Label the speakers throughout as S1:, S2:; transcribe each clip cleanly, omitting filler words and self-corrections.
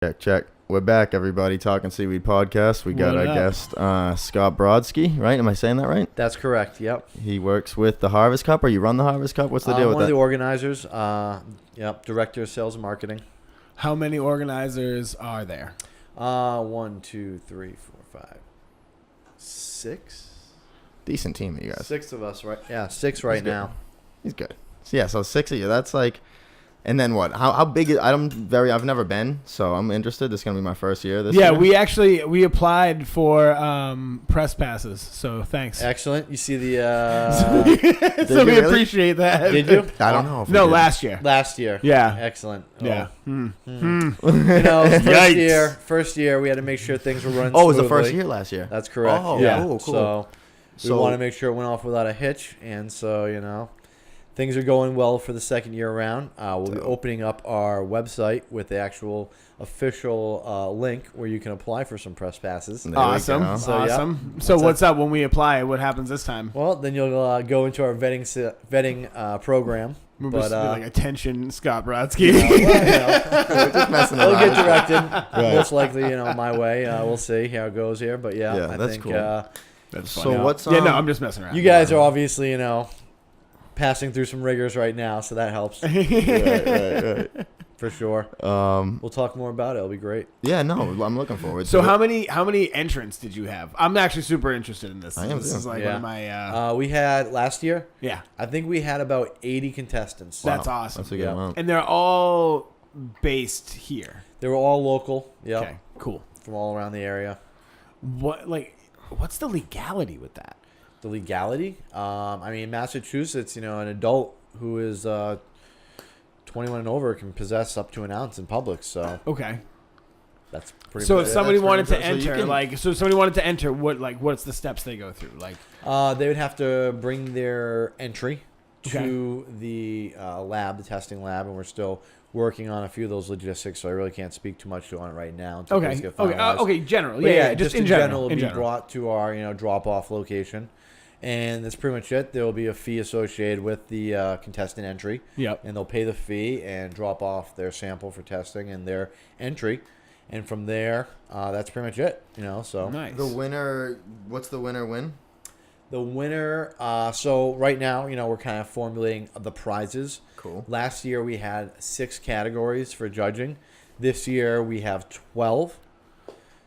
S1: Check, check. We're back, everybody. Talking Seaweed Podcast. We got
S2: What
S1: our
S2: up?
S1: guest, Scott Brodsky, right? Am I saying that right?
S3: That's correct. Yep.
S1: He works with the Harvest Cup, or you run the Harvest Cup? What's the deal with
S3: One of
S1: that?
S3: the organizers. Yep. Director of Sales and Marketing.
S2: How many organizers are there?
S3: 1, 2, 3, 4, 5, 6.
S1: Decent team, you guys.
S3: 6 of us, right? Yeah, 6 right
S1: good.
S3: now.
S1: He's good. So, yeah, so 6 of you. That's like... And then what? How big is... I've never been, so I'm interested. This is going to be my first year this year.
S2: We applied for press passes, so thanks.
S3: Excellent. You see the
S2: So
S1: you
S2: we
S1: really?
S2: appreciate that.
S3: did you?
S1: I don't know. If we
S2: No,
S1: did.
S2: last year.
S3: Last year.
S2: Yeah.
S3: Excellent.
S2: Yeah.
S3: You know,
S1: Yikes.
S3: first year we had to make sure things were running
S1: Oh, it was the
S3: smoothly.
S1: first year last year.
S3: That's correct.
S1: Oh,
S3: yeah.
S1: cool.
S3: So we want to make sure it went off without a hitch, and so things are going well for the second year around. We'll be opening up our website with the actual official link where you can apply for some press passes.
S1: There we
S2: Awesome.
S1: go.
S3: So, yeah.
S2: Awesome. So what's up when we apply? What happens this time?
S3: Well, then you'll go into our vetting program.
S2: We'll
S3: But
S2: just be like, attention, Scott Brodsky.
S1: We're just messing
S3: It'll
S1: around.
S3: get directed most likely, my way. We'll see how it goes here, but
S1: Yeah,
S3: I
S1: that's
S3: think
S1: cool.
S2: That's
S1: So
S2: funny.
S1: what's...
S2: Yeah, no, I'm just messing around.
S3: you guys are obviously passing through some rigors right now, so that helps
S1: right.
S3: for sure. We'll talk more about it. It'll be great.
S1: Yeah, no, I'm looking forward
S2: So
S1: to it.
S2: how many entrants did you have? I'm actually super interested in this.
S1: I am
S2: This
S1: too.
S2: is like
S3: Yeah.
S2: one of my
S3: We had last year.
S2: yeah.
S3: I think we had about 80 contestants.
S2: That's
S1: Wow,
S2: awesome.
S1: That's a good
S3: Yeah.
S1: amount.
S2: And they're all based here.
S3: They were all local. Yep.
S2: Okay, cool.
S3: From all around the area.
S2: What's the legality with that?
S3: The legality. Massachusetts, an adult who is 21 and over can possess up to an ounce in public. So
S2: Okay.
S3: that's pretty
S2: So
S3: much
S2: if
S3: it.
S2: somebody
S1: That's
S2: wanted to
S1: pretty impressive. So you
S2: enter,
S1: can-
S2: if somebody wanted to enter, what's the steps they go through?
S3: They would have to bring their entry
S2: Okay.
S3: to the lab, the testing lab, and we're still working on a few of those logistics, so I really can't speak too much on it right now. Until
S2: Okay.
S3: things get
S2: Okay.
S3: finalized.
S2: Okay. General.
S3: But
S2: Yeah. Just in general.
S3: it'll
S2: In
S3: be
S2: general.
S3: brought to our drop-off location, and that's pretty much it. There will be a fee associated with the contestant entry,
S2: Yep.
S3: and they'll pay the fee and drop off their sample for testing and their entry, and from there, that's pretty much it. So
S2: Nice.
S1: The winner, what's the winner win?
S3: the winner. So right now, we're kind of formulating the prizes.
S1: Cool.
S3: Last year we had 6 categories for judging. This year we have 12.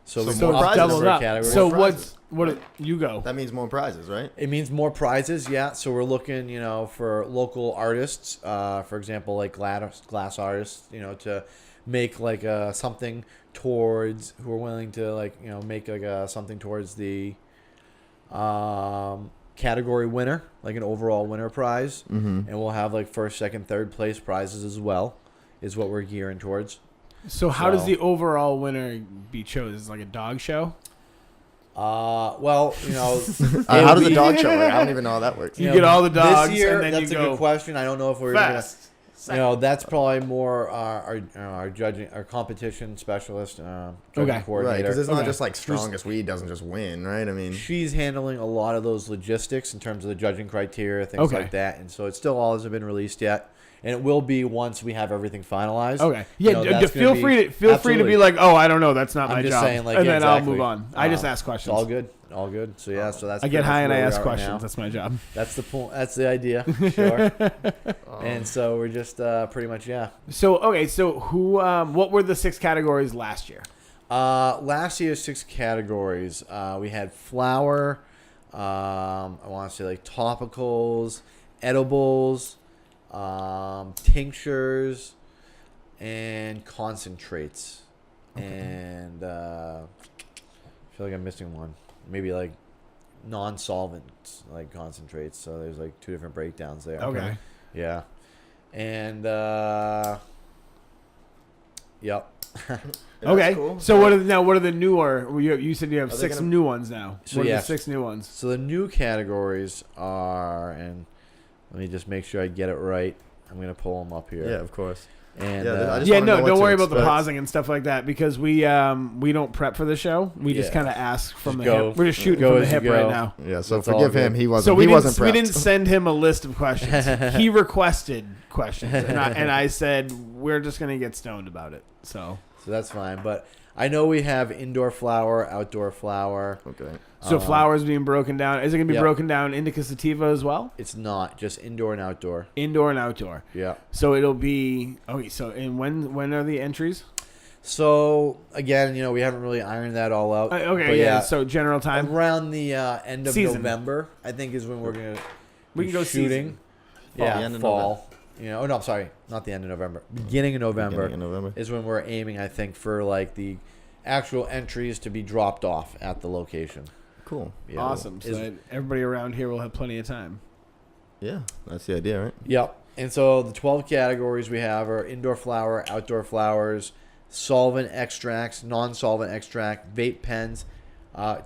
S3: So we
S1: more
S3: upped the
S1: prizes.
S3: number
S2: doubled
S3: of
S2: up.
S3: categories.
S2: So
S1: More prizes.
S2: what you go?
S1: That means more prizes, right?
S3: It means more prizes, yeah. So we're looking, for local artists, for example, like glass artists, to make like something towards who are willing to make like something towards the category winner, like an overall winner prize, and we'll have like first, second, third place prizes as well, is what we're gearing towards.
S2: So how does
S3: So-
S2: the overall winner be chosen? Is it like a dog show?
S3: Well,
S1: How
S3: it'll
S1: does a
S3: be-
S1: dog show work? I don't even know how that works.
S2: You get all the dogs,
S3: This year,
S2: and then
S3: that's
S2: you
S3: a
S2: go
S3: good question. I don't know if we're gonna.
S2: fast. Second.
S3: That's probably more our judging, our competition specialist, judging
S2: Okay.
S3: coordinator.
S1: Right, because it's not
S2: Okay.
S1: just like strongest weed doesn't just win, right? I mean,
S3: She's handling a lot of those logistics in terms of the judging criteria, things
S2: Okay.
S3: like that, and so it still all hasn't been released yet, and it will be once we have everything finalized.
S2: Okay. Yeah.
S3: that's
S2: Feel
S3: gonna
S2: free to feel free to
S3: absolutely.
S2: be like, oh, I don't know, that's not
S3: I'm
S2: my
S3: just
S2: job,
S3: saying, like,
S2: and
S3: yeah,
S2: then I'll
S3: exactly.
S2: move on. I just ask
S3: It's
S2: questions.
S3: all good, all good. So yeah, so that's
S2: I get
S3: pretty
S2: high
S3: much
S2: and I
S3: where we
S2: ask
S3: are right
S2: questions.
S3: now.
S2: That's my job.
S3: That's the point. That's the idea. Sure. And so we're just pretty much
S2: So okay. So who? What were the 6 categories last year?
S3: Last year's 6 categories, we had flour, I want to say like topicals, edibles, tinctures, and concentrates.
S2: Okay.
S3: And I feel like I'm missing one. Maybe like non-solvent, like concentrates. So there's like 2 different breakdowns there.
S2: Okay.
S3: Yeah. And yep.
S2: Okay.
S1: cool.
S2: So what are the newer? You said you have
S1: Are they
S2: 6
S1: gonna-
S2: new ones now.
S3: So
S2: what are
S3: yes.
S2: the 6 new ones?
S3: So the new categories are, and let me just make sure I get it right. I'm gonna pull them up here.
S1: yeah, of course.
S3: And
S1: Yeah, I just
S2: Yeah,
S1: wanna know
S2: no,
S1: what
S2: don't
S1: to
S2: worry about the
S1: expect.
S2: pausing and stuff like that because we don't prep for the show. We just
S3: Yeah.
S2: kind of ask from
S3: Just
S2: the
S3: go.
S2: hip. We're just shooting
S3: Go
S2: from the
S3: as you
S2: hip right
S3: go.
S2: now.
S1: Yeah, so
S3: That's all
S1: forgive him.
S3: good.
S1: He wasn't.
S2: So we
S1: he wasn't
S2: didn't we
S1: prepped.
S2: didn't send him a list of questions. He requested questions, and I said we're just gonna get stoned about it. So
S3: So that's fine. But I know we have indoor flower, outdoor flower.
S1: Okay.
S2: So flowers being broken down. Is it going to be
S3: Yep.
S2: broken down indica sativa as well?
S3: It's not just indoor and outdoor.
S2: Indoor and outdoor.
S3: Yeah.
S2: So it'll be okay. So and when are the entries?
S3: So again, we haven't really ironed that all out.
S2: Okay,
S3: But
S2: yeah. So general time.
S3: around the end of
S2: Season.
S3: November, I think is when we're gonna
S2: We
S3: be
S2: can go
S3: shooting.
S1: Fall.
S3: Yeah,
S1: The end of
S3: fall. Oh no, I'm sorry, not the end of November. Beginning of November
S1: Beginning of November.
S3: is when we're aiming. I think for like the actual entries to be dropped off at the location.
S1: Cool.
S3: Yeah.
S2: Awesome. So
S3: Is-
S2: that everybody around here will have plenty of time.
S1: Yeah, that's the idea, right?
S3: Yep. And so the 12 categories we have are indoor flower, outdoor flowers, solvent extracts, non-solvent extract, vape pens,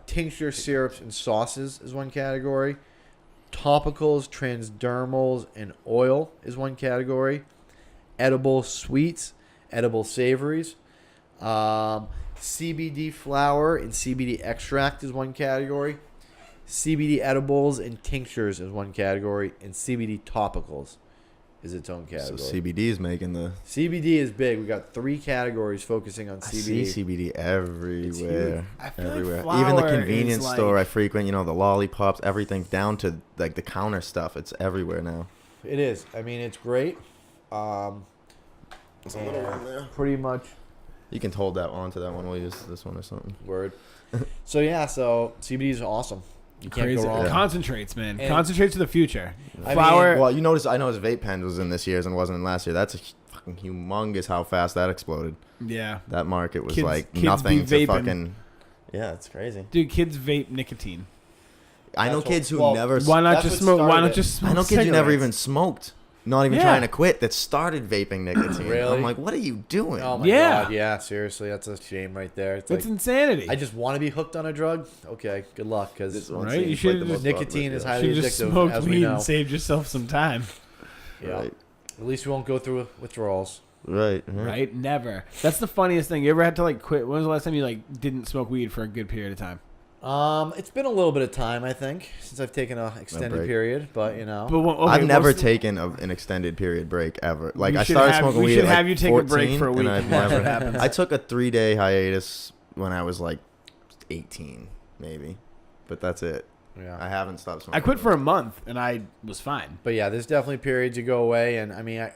S3: tincture, syrups, and sauces is one category. Topicals, transdermals, and oil is one category. Edible sweets, edible savories. CBD flower and CBD extract is one category. CBD edibles and tinctures is one category. And CBD topicals is its own
S1: So
S3: category.
S1: CBD is making the.
S3: CBD is big. We got 3 categories focusing on
S1: I see
S3: CBD.
S1: CBD everywhere.
S2: I feel like
S1: Everywhere.
S2: flower
S1: Even the
S2: is
S1: convenience
S2: like-
S1: store I frequent, the lollipops, everything down to like the counter stuff. It's everywhere now.
S3: It is. I mean, it's great.
S1: There's a little one there.
S3: Pretty much
S1: You can hold that on to that one. We'll use this one or something.
S3: word. So yeah, so CBD is awesome. You can't
S2: Crazy.
S3: go wrong.
S1: Yeah.
S2: Concentrates, man.
S3: And-
S2: Concentrates to the future.
S3: I
S2: Flower.
S1: Well, I know his vape pen was in this year's and wasn't in last year. That's fucking humongous how fast that exploded.
S2: yeah.
S1: That market was
S2: Kids-
S1: like
S2: kids
S1: nothing
S2: be
S1: to
S2: vaping.
S1: fucking. Yeah, it's crazy.
S2: Dude, kids vape nicotine.
S1: I know
S3: That's
S1: kids who
S3: well,
S1: never.
S2: Why not
S3: That's
S2: just
S3: what
S2: smoke? Why
S3: started
S2: not
S3: it.
S2: just smoke?
S1: I know kids who never
S2: cigarettes?
S1: even smoked, not even
S2: Yeah.
S1: trying to quit, that started vaping nicotine.
S3: Really?
S1: I'm like, what are you doing?
S3: Oh my
S2: Yeah.
S3: god, yeah, seriously, that's a shame right there. It's
S2: That's
S3: like,
S2: insanity.
S3: I just want to be hooked on a drug. Okay, good luck, because
S1: This one
S2: Right, you
S1: seems
S2: should've
S1: like the
S2: just-
S1: most
S3: nicotine
S1: popular,
S3: is
S1: yeah.
S3: highly
S2: Should just
S3: addictive,
S2: smoked
S3: as we
S2: weed
S3: know.
S2: and saved yourself some time.
S3: Yeah.
S1: Right,
S3: At least we won't go through withdrawals.
S1: right.
S2: Right? Never. That's the funniest thing. You ever had to like quit? When was the last time you like didn't smoke weed for a good period of time?
S3: It's been a little bit of time, I think, since I've taken a extended
S1: break.
S3: period, but
S2: But okay,
S1: I've never
S2: what's the-
S1: taken an extended period break ever. Like
S2: We
S1: I
S2: should
S1: started
S2: have-
S1: smoking
S2: we
S1: weed
S2: should
S1: at like
S2: have you take a break
S1: 14,
S2: for a week
S1: and I've
S2: and watch
S1: never.
S2: what happens.
S1: I took a 3-day hiatus when I was like 18, maybe, but that's it.
S3: yeah.
S1: I haven't stopped smoking.
S2: I quit for a month and I was fine.
S3: But yeah, there's definitely periods you go away, and I mean, I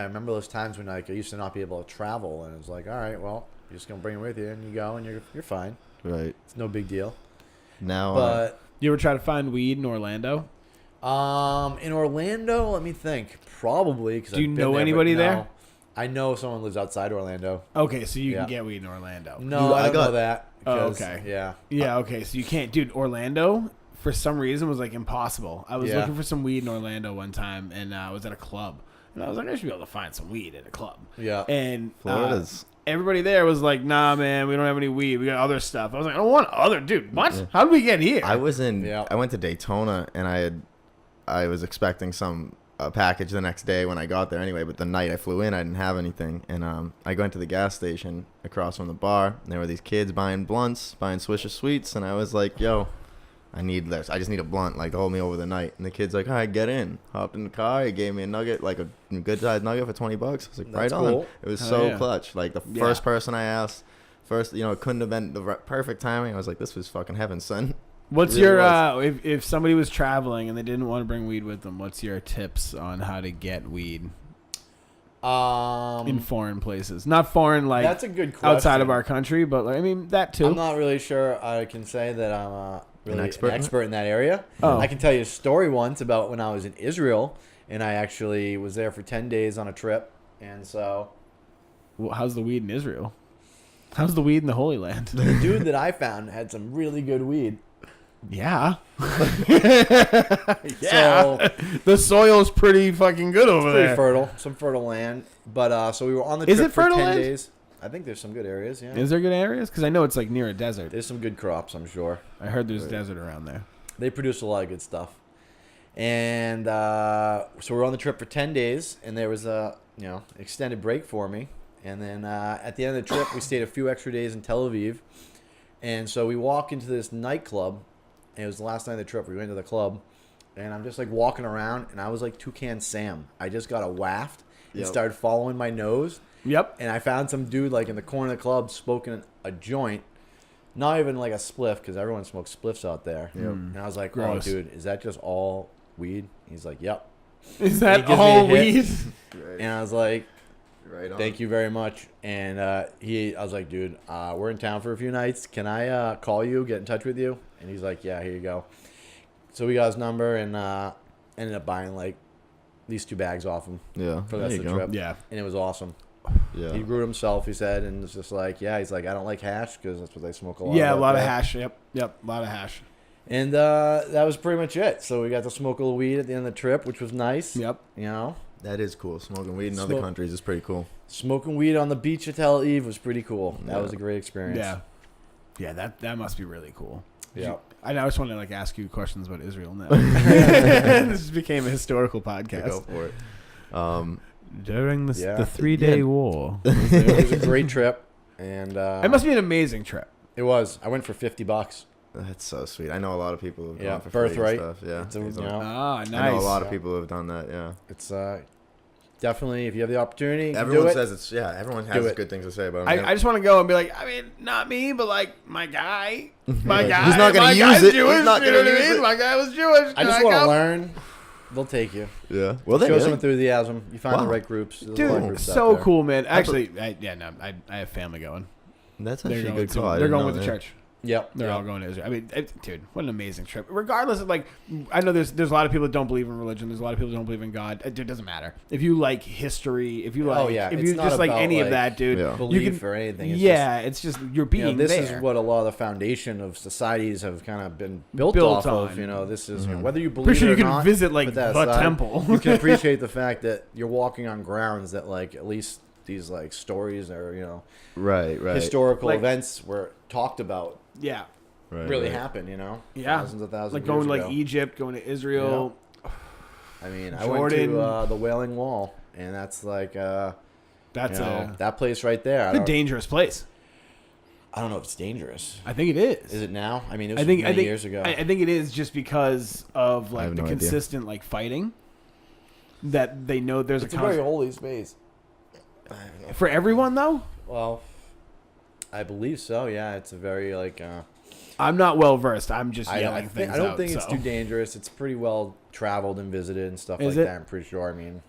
S3: remember those times when like I used to not be able to travel, and it's like, all right, well, you're just gonna bring it with you, and you go, and you're fine.
S1: right
S3: It's no big deal.
S1: now.
S3: But
S2: You ever try to find weed in Orlando?
S3: in Orlando, let me think. Probably because
S2: Do you know anybody there?
S3: I know someone lives outside Orlando.
S2: Okay, so you
S3: Yeah.
S2: can get weed in Orlando.
S3: No,
S1: Dude,
S3: I
S1: I
S3: don't know
S1: got-
S3: that.
S2: Oh,
S3: because-
S2: okay.
S3: Yeah.
S2: Yeah, okay, so you can't, dude. Orlando, for some reason, was like impossible. I was
S3: Yeah.
S2: looking for some weed in Orlando one time, and I was at a club, and I was like, I should be able to find some weed at a club.
S3: Yeah.
S2: And
S1: Florida's.
S2: everybody there was like, nah, man, we don't have any weed. We got other stuff. I was like, I don't want other, dude. What?
S1: Yeah.
S2: How did we get here?
S1: I was in.
S3: Yeah.
S1: I went to Daytona, and I was expecting a package the next day when I got there anyway. But the night I flew in, I didn't have anything, and I went to the gas station across from the bar, and there were these kids buying blunts, buying Swisher Sweets, and I was like, yo. I need this. I just need a blunt, like, to hold me over the night. And the kid's like, all right, get in. Hopped in the car. He gave me a nugget, like a good-sized nugget for $20. I was like,
S3: That's
S1: right on.
S3: cool.
S1: It was
S2: Hell
S1: so
S2: yeah.
S1: clutch. Like, the
S2: Yeah.
S1: first person I asked, it couldn't have been the perfect timing. I was like, this was fucking heaven, son.
S2: What's
S1: really
S2: your
S1: was.
S2: if somebody was traveling and they didn't want to bring weed with them? What's your tips on how to get weed in foreign places? Not foreign like
S3: that's a good question.
S2: outside of our country, but like, I mean that too.
S3: I'm not really sure I can say that I'm really an
S1: expert
S3: expert,
S1: in it?
S3: in that area.
S2: Oh.
S3: I can tell you a story once about when I was in Israel, and I actually was there for 10 days on a trip, and so
S2: Well, how's the weed in Israel? How's the weed in the Holy Land?
S3: the dude that I found had some really good weed.
S2: Yeah.
S3: So
S2: The soil's pretty fucking good over
S3: pretty
S2: there.
S3: fertile, some fertile land. But so we were on the
S2: Is
S3: trip
S2: it
S3: for
S2: fertile
S3: 10
S2: land?
S3: days. I think there's some good areas. Yeah,
S2: Is there good areas? Because I know it's like near a desert.
S3: there's some good crops. I'm sure.
S2: I heard there's desert around there.
S3: They produce a lot of good stuff. And so we were on the trip for 10 days, and there was a extended break for me. And then at the end of the trip, we stayed a few extra days in Tel Aviv. And so we walk into this nightclub, and it was the last night of the trip. We went to the club, and I'm just like walking around, and I was like Toucan Sam. I just got a waft, He
S1: Yep.
S3: started following my nose,
S2: Yep.
S3: and I found some dude like in the corner of the club smoking a joint, not even like a spliff because everyone smokes spliffs out there.
S1: Yep.
S3: And I was like,
S2: Gross.
S3: "Oh, dude, is that just all weed?" He's like, "Yep."
S2: Is
S3: He
S2: that
S3: gives me
S2: all
S3: a hit.
S2: weed?
S1: Right.
S3: And I was like,
S1: Right on.
S3: "Thank you very much." And I was like, "Dude, we're in town for a few nights. Can I call you, get in touch with you?" And he's like, "Yeah, here you go." So we got his number and ended up buying like these 2 bags off him
S1: Yeah.
S3: for the
S1: there
S3: rest
S1: you
S3: of the
S1: go.
S3: trip.
S2: Yeah.
S3: And it was awesome.
S1: Yeah.
S3: He grew it himself, he said, and it's just like, yeah, he's like, I don't like hash because that's what they smoke a lot.
S2: Yeah, a
S3: out
S2: lot of
S3: there.
S2: hash. Yep. Yep. A lot of hash.
S3: And that was pretty much it. So we got to smoke a little weed at the end of the trip, which was nice.
S2: Yep.
S3: You know,
S1: That is cool. Smoking weed in other
S3: Smoke-
S1: countries is pretty cool.
S3: smoking weed on the beach at Tel Aviv was pretty cool. That
S1: Yeah.
S3: was a great experience.
S2: Yeah. Yeah, that must be really cool.
S3: Yeah.
S2: I just want to like ask you questions about Israel now. This just became a historical
S1: Go
S2: podcast.
S1: for it.
S2: During
S3: Yeah.
S2: the 3-day
S1: Yeah.
S2: war.
S3: It was a great trip, and
S2: It must be an amazing trip.
S3: It was. I went for $50.
S1: That's so sweet. I know a lot of people who've
S3: Yeah,
S1: gone for free and
S3: birthright.
S1: stuff. Yeah.
S3: It's a,
S1: Things
S3: you
S1: like-
S3: know,
S2: Ah, nice.
S1: I know a lot of
S3: Yeah.
S1: people who have done that. Yeah.
S3: it's definitely if you have the opportunity, do
S1: Everyone
S3: it.
S1: says it's everyone
S3: Do
S1: has
S3: it.
S1: good things to say about
S2: I
S1: it.
S2: just want to go and be like, I mean, not me, but like my guy. My
S1: Like,
S2: guy.
S1: he's not gonna
S2: my
S1: use
S2: guy's
S1: it. He's
S2: Jewish,
S1: not
S2: you know
S1: gonna
S2: what I
S1: use
S2: mean?
S1: it.
S2: My guy was Jewish.
S3: I just
S2: Can
S3: want to
S2: come?
S3: learn. They'll take you.
S1: Yeah. Well, they
S3: Show some
S1: really.
S3: enthusiasm. You find the
S1: Wow.
S3: right groups. There's a
S2: Dude,
S3: lot of groups out
S2: so
S3: there.
S2: cool, man. Actually, I have family going.
S1: That's
S2: They're
S1: actually a
S2: going,
S1: good call. I
S2: they're
S1: didn't
S2: going
S1: know
S2: with the
S1: that.
S2: church.
S3: Yep.
S2: They're
S3: yep.
S2: all going to Israel. I mean, dude, what an amazing trip. Regardless of like, I know there's a lot of people that don't believe in religion. There's a lot of people that don't believe in God. It doesn't matter. If you like history, if you like,
S3: Oh, yeah.
S2: if
S3: It's
S2: you
S3: not
S2: just like
S3: about,
S2: any of
S3: like,
S2: that, dude,
S1: Yeah.
S2: you
S3: Belief
S2: can.
S3: or anything. It's
S2: Yeah, it's just you're
S3: just,
S2: being
S3: this
S2: there.
S3: is what a lot of the foundation of societies have kind of been built
S2: Built
S3: off of.
S2: on.
S3: You know, this is
S1: Mhm.
S3: whether you believe
S2: Pretty sure
S3: it
S2: you
S3: or
S2: can
S3: not.
S2: visit like
S3: put that
S2: the
S3: aside,
S2: temple.
S3: You can appreciate the fact that you're walking on grounds that, like, at least these like stories or
S1: Right. Right.
S3: historical
S2: Like-
S3: events were talked about
S2: Yeah,
S1: Right,
S3: really
S1: right.
S3: happened. You know,
S2: Yeah.
S3: thousands of thousands.
S2: like
S3: of
S2: going
S3: years
S2: to like
S3: ago.
S2: Egypt, going to Israel.
S3: I mean, I went
S2: Jordan.
S3: to the Wailing Wall, and that's like
S2: That's
S3: that place right there.
S2: a dangerous place.
S3: I don't know if it's dangerous.
S2: I think it is.
S3: Is it now? I mean, it was
S2: I think
S3: many years ago.
S2: I think it is just because of
S1: I
S2: like
S1: have
S2: the
S1: no idea.
S2: consistent like fighting that they know there's
S3: it's
S2: a
S3: a very
S2: constant
S3: holy space.
S2: for everyone though.
S3: Well, I believe so. Yeah, it's a very like.
S2: I'm not well versed. I'm just yelling things
S3: I don't
S2: out,
S3: think it's
S2: so.
S3: too dangerous. It's pretty well traveled and visited and stuff
S2: Is
S3: like
S2: it?
S3: that. I'm pretty sure. I mean,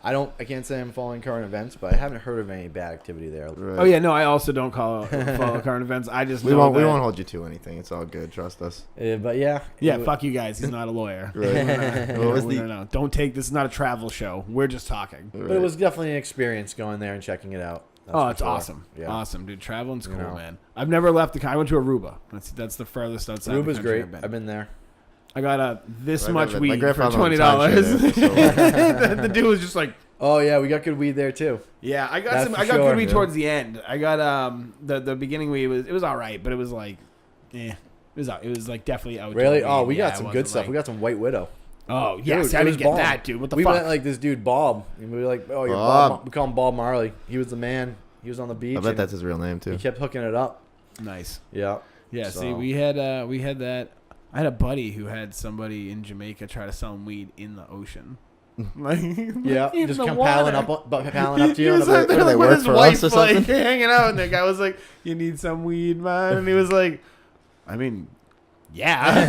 S3: I can't say I'm following current events, but I haven't heard of any bad activity there.
S1: Right.
S2: Oh yeah, no, I also don't follow current events. I just
S1: We
S2: know
S1: won't. We
S2: that-
S1: won't hold you to anything. It's all good. Trust us.
S3: But yeah.
S2: Yeah,
S3: it-
S2: fuck you guys. He's not a lawyer.
S1: Right. What was the?
S2: No. Don't take this. Is not a travel show. We're just talking.
S3: But it was definitely an experience going there and checking it out. That's
S2: Oh,
S3: for
S2: it's
S3: sure.
S2: awesome.
S3: Yeah.
S2: Awesome, dude. Traveling's cool,
S3: You know.
S2: man. I've never left the. I went to Aruba. That's the furthest outside. the
S3: Aruba's
S2: country
S3: great.
S2: I've been.
S3: I've been there.
S2: I got this
S1: My
S2: much
S1: grandfather- my
S2: weed for
S1: grandfather
S2: $20.
S1: owned a timeshare there,
S2: The dude was just like,
S3: Oh yeah, we got good weed there too.
S2: yeah, I got
S3: That's
S2: some.
S3: for
S2: I got
S3: sure,
S2: good weed
S3: yeah.
S2: towards the end. I got the beginning weed was all right, but it was like, It was like definitely out.
S3: Really? Oh, we got some good stuff. We got some White Widow.
S2: Oh yes,
S3: Dude,
S2: I
S3: it
S2: didn't
S3: was
S2: get
S3: bomb.
S2: that, dude. What the
S3: We
S2: fuck?
S3: went like this dude Bob. And we were like, oh, you're
S1: Bob.
S3: Bob. We call him Bob Marley. He was the man. He was on the beach.
S1: I bet
S3: and
S1: that's his real name
S3: He
S1: too.
S3: kept hooking it up.
S2: Nice.
S3: Yeah.
S2: Yeah.
S3: So-
S2: See, we had that. I had a buddy who had somebody in Jamaica try to sell him weed in the ocean. Like,
S3: Yeah.
S2: in
S3: Just
S2: the
S3: come
S2: water.
S3: paddling up to you.
S2: He
S3: on
S2: was
S3: the
S2: like,
S3: boat.
S1: What do they
S2: with
S1: work
S2: his
S1: for us
S2: wife,
S1: or something?
S2: like, hanging out, and the guy was like, "You need some weed, man?" And he was like, "I mean, yeah,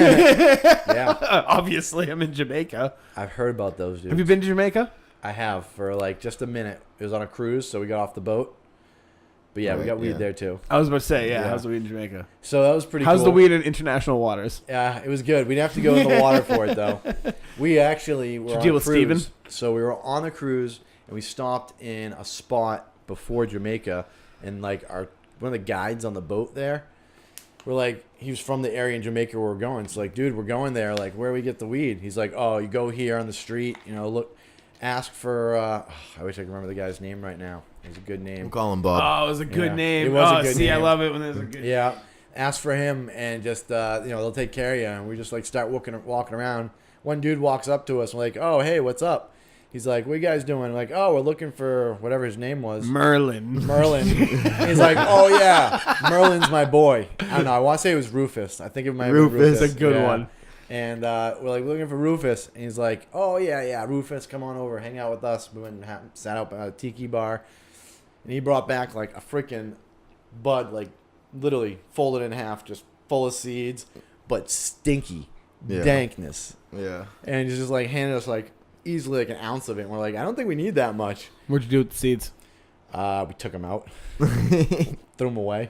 S3: Yeah.
S2: obviously, I'm in Jamaica.
S3: I've heard about those dudes.
S2: Have you been to Jamaica?
S3: I have for like just a minute. It was on a cruise, so we got off the boat. But yeah, we
S1: Right,
S3: got weed
S1: yeah.
S3: there too.
S2: I was about to say, yeah.
S3: Yeah.
S2: How's the weed in Jamaica?
S3: So that was pretty
S2: How's
S3: cool.
S2: the weed in international waters?
S3: Yeah, it was good. We didn't have to go in the water for it though. We actually were
S2: Did you
S3: on
S2: deal
S3: a
S2: with
S3: cruise.
S2: Steven?
S3: So we were on the cruise and we stopped in a spot before Jamaica, and like one of the guides on the boat there, we're like, he was from the area in Jamaica where we're going. It's like, dude, we're going there. Like, where do we get the weed? He's like, oh, you go here on the street. You know, look, ask for. I wish I could remember the guy's name right now. It was a good name.
S1: We'll call him Bob.
S2: Oh, it was a good
S3: Yeah.
S2: name.
S3: It was a
S2: Oh,
S3: good
S2: see, I
S3: name.
S2: love it when there's a good.
S3: Yeah, ask for him and just they'll take care of you. And we just like start walking around. One dude walks up to us and we're like, oh hey, what's up? He's like, what are you guys doing? We're like, oh, we're looking for whatever his name was.
S2: Merlin.
S3: Merlin. He's like, oh yeah, Merlin's my boy. I don't know. I want to say it was Rufus. I think it might be
S1: Rufus.
S3: Rufus.
S2: It's a good
S3: Yeah.
S2: one.
S3: And we're like looking for Rufus, and he's like, "Oh yeah, Rufus, come on over, hang out with us." We went and sat out at a tiki bar, and he brought back like a freaking bud, like literally folded in half, just full of seeds, but stinky,
S1: Yeah.
S3: dankness.
S1: Yeah.
S3: And he's just like handed us like easily like an ounce of it. And we're like, I don't think we need that much.
S2: What'd you do with the seeds?
S3: We took them out, threw them away.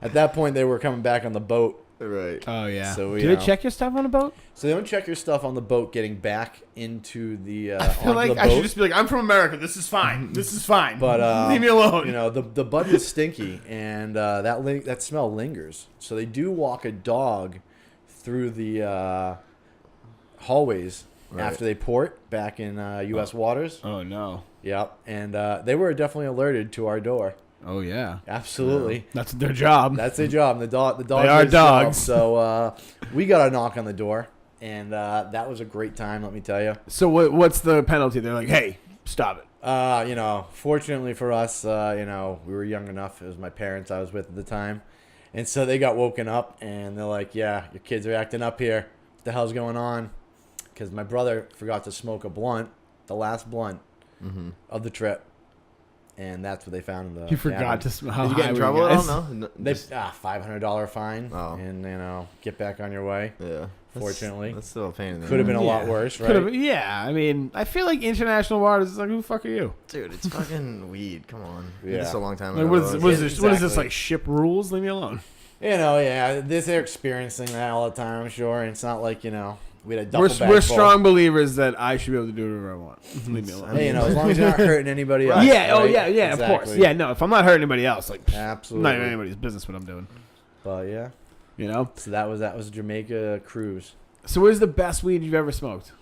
S3: At that point, they were coming back on the boat.
S1: Right.
S2: Oh yeah.
S3: So we,
S2: do they check your stuff on a boat?
S3: So they don't check your stuff on the boat getting back into the
S2: I feel
S3: onto
S2: like
S3: the
S2: I should
S3: boat.
S2: just be like, I'm from America. This is fine. This is fine.
S3: But
S2: leave me alone.
S3: You know, the bud was stinky, and that smell lingers. So they do walk a dog through the hallways
S1: Right.
S3: after they port back in U.S. waters.
S2: Oh no.
S3: Yep, and they were definitely alerted to our door.
S2: Oh yeah.
S3: Absolutely.
S2: That's their job.
S3: That's their job. The dog
S2: They are
S3: is his job.
S2: dogs.
S3: So we got a knock on the door, and that was a great time. Let me tell you.
S2: So what's the penalty? They're like, hey, stop it.
S3: You know, fortunately for us, you know, we were young enough. It was my parents I was with at the time, and so they got woken up, and they're like, "Yeah, your kids are acting up here. What the hell's going on?" Because my brother forgot to smoke a blunt, the last blunt of the trip. And that's what they found in the
S2: You forgot
S3: cabin.
S2: to smell. How
S1: Did you get
S2: high
S1: in
S2: were
S1: trouble at
S2: guys?
S1: all? No.
S3: They
S1: Just-
S3: $500 fine,
S1: Oh.
S3: and you know, get back on your way.
S1: yeah. That's-
S3: Fortunately.
S1: that's still a pain in the
S3: Could have been a lot
S2: Yeah.
S3: worse, right?
S2: Could've- yeah, I mean, I feel like international waters is like, who the fuck are you?
S1: Dude, it's fucking weed. Come on.
S3: Yeah.
S1: This is a long time
S2: Like,
S1: ago.
S2: what is,
S1: though.
S2: what is this? What is this
S3: Exactly.
S2: like? Ship rules? Leave me alone.
S3: You know, yeah, they're experiencing that all the time, I'm sure. And it's not like, you know, we had a duffel
S2: We're
S3: bag full.
S2: strong believers that I should be able to do whatever I want. Leave me alone.
S3: Hey, you know, as long as you're not hurting anybody else.
S2: yeah. Oh
S3: right?
S2: yeah. Yeah. Of course.
S3: Exactly.
S2: Yeah. No. If I'm not hurting anybody else, like, I'm
S3: Absolutely.
S2: not even anybody's business what I'm doing.
S3: But yeah,
S2: You know.
S3: so that was Jamaica cruise.
S2: So where's the best weed you've ever smoked?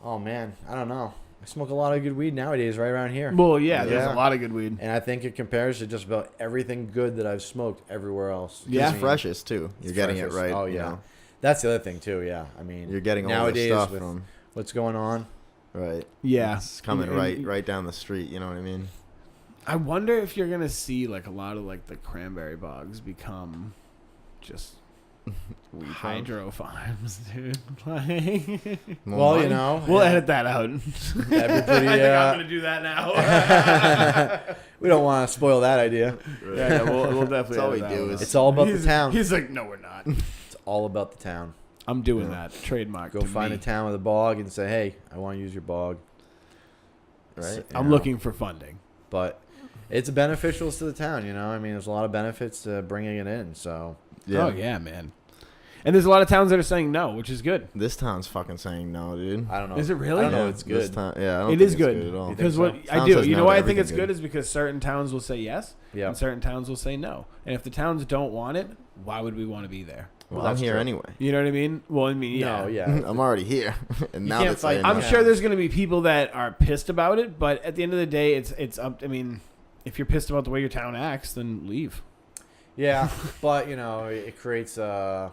S3: Oh man, I don't know. I smoke a lot of good weed nowadays, right around here.
S2: Well, yeah. There's
S3: Yeah.
S2: a lot of good weed.
S3: And I think it compares to just about everything good that I've smoked everywhere else.
S2: Yeah.
S1: It's freshest too. You're getting
S3: freshest.
S1: it right.
S3: Oh
S1: you
S3: yeah,
S1: know.
S3: that's the other thing too. Yeah, I mean,
S1: You're getting all
S3: nowadays
S1: the stuff
S3: with
S1: from
S3: what's going on.
S1: right.
S2: Yeah.
S1: It's coming
S2: And-
S1: right down the street. You know what I mean?
S2: I wonder if you're gonna see like a lot of like the cranberry bogs become just
S1: Weed farms.
S2: hydro farms, dude. Like,
S1: More
S3: Well,
S1: money?
S3: you know,
S2: we'll edit that out.
S3: that'd be
S2: I
S3: pretty.
S2: think I'm gonna do that now.
S3: We don't want to spoil that idea.
S2: yeah, we'll definitely.
S1: That's all
S2: edit
S1: we
S2: that
S1: do
S2: one
S1: is-
S2: out.
S3: It's all about the
S2: He's-
S3: town.
S2: He's like, no, we're not.
S3: It's all about the town.
S2: I'm doing
S1: Yeah.
S2: that trademark.
S3: Go
S2: to
S3: find
S2: me.
S3: a town with a bog and say, "Hey, I want to use your bog."
S1: Right.
S3: You
S2: I'm
S3: know,
S2: looking for funding.
S3: but it's beneficial to the town. You know, I mean, there's a lot of benefits to bringing it in. So
S2: Oh yeah, man. And there's a lot of towns that are saying no, which is good.
S1: This town's fucking saying no, dude.
S3: I don't know.
S2: Is it really?
S3: I don't know.
S1: Yeah,
S3: It's
S1: this
S3: good.
S1: town- yeah, I don't
S2: It
S1: think
S2: is
S1: it's
S2: good
S1: at all.
S3: think
S2: because
S3: so?
S2: what I
S1: Town
S2: do,
S1: says
S2: you
S1: no
S2: know
S1: to
S2: why I think
S1: everything
S2: it's good
S1: good.
S2: is because certain towns will say yes,
S3: Yeah.
S2: and certain towns will say no. And if the towns don't want it, why would we want to be there?
S1: Well,
S3: Well,
S1: I'm
S3: that's
S1: here
S3: true.
S1: anyway.
S2: You know what I mean? Well, I mean, yeah.
S3: No, yeah.
S1: I'm already here, and
S3: You
S1: now
S3: can't
S1: that's
S3: fight-
S2: I'm
S3: Yeah.
S2: sure there's going to be people that are pissed about it, but at the end of the day, it's up. I mean, if you're pissed about the way your town acts, then leave.
S3: Yeah, but you know, it creates a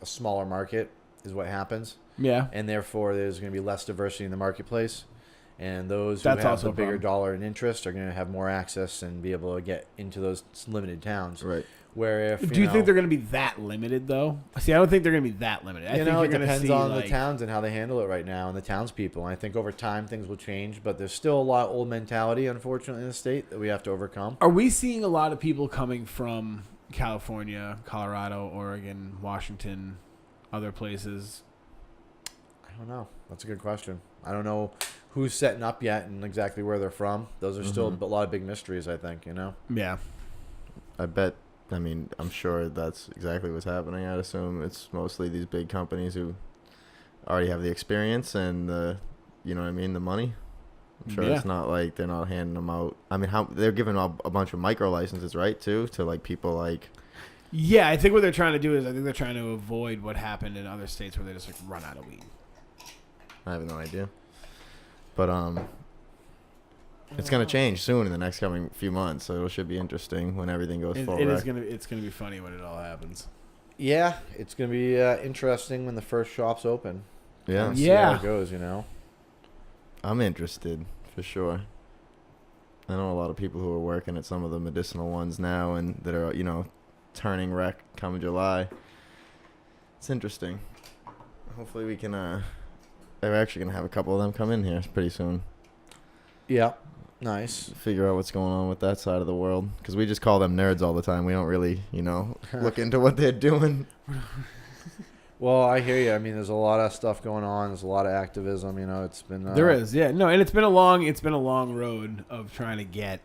S3: smaller market, is what happens,
S2: Yeah.
S3: and therefore there's going to be less diversity in the marketplace, and those who
S2: That's
S3: have
S2: also
S3: the
S2: a
S3: bigger
S2: problem.
S3: dollar and interest are going to have more access and be able to get into those limited towns.
S1: right.
S3: Where if
S2: Do you
S3: know,
S2: think they're going to be that limited though? See, I don't think they're going to be that limited. I
S3: you
S2: think
S3: know,
S2: you're
S3: it
S2: going to
S3: depends
S2: see
S3: on
S2: like,
S3: the towns and how they handle it right now, and the townspeople. And I think over time things will change, but there's still a lot of old mentality, unfortunately, in the state that we have to overcome.
S2: Are we seeing a lot of people coming from California, Colorado, Oregon, Washington, other places?
S3: I don't know. That's a good question. I don't know who's setting up yet and exactly where they're from. Those are still
S1: Mhm.
S3: a lot of big mysteries, I think, you know?
S2: Yeah.
S1: I bet. I mean, I'm sure that's exactly what's happening. I'd assume it's mostly these big companies who already have the experience and the, you know what I mean, the money. I'm sure
S2: Yeah.
S1: it's not like they're not handing them out. I mean, how they're giving out a bunch of micro licenses, right? Too to like people like.
S2: Yeah, I think what they're trying to do is I think they're trying to avoid what happened in other states where they just like run out of weed.
S1: I have no idea. But it's gonna change soon in the next coming few months, so it should be interesting when everything goes full.
S2: It is
S1: wreck.
S2: gonna it's gonna be funny when it all happens.
S3: Yeah, it's going to be interesting when the first shops open.
S1: Yeah,
S3: Kinda see
S2: Yeah.
S3: how it goes, you know?
S1: I'm interested for sure. I know a lot of people who are working at some of the medicinal ones now and that are, you know, turning rec come July. It's interesting. hopefully we can. They're actually gonna have a couple of them come in here pretty soon.
S3: Yeah. Nice.
S1: Figure out what's going on with that side of the world, because we just call them nerds all the time. We don't really, look into what they're doing.
S3: Well, I hear you. I mean, there's a lot of stuff going on. There's a lot of activism. It's been
S2: There is, yeah. No, and it's been a long road of trying to get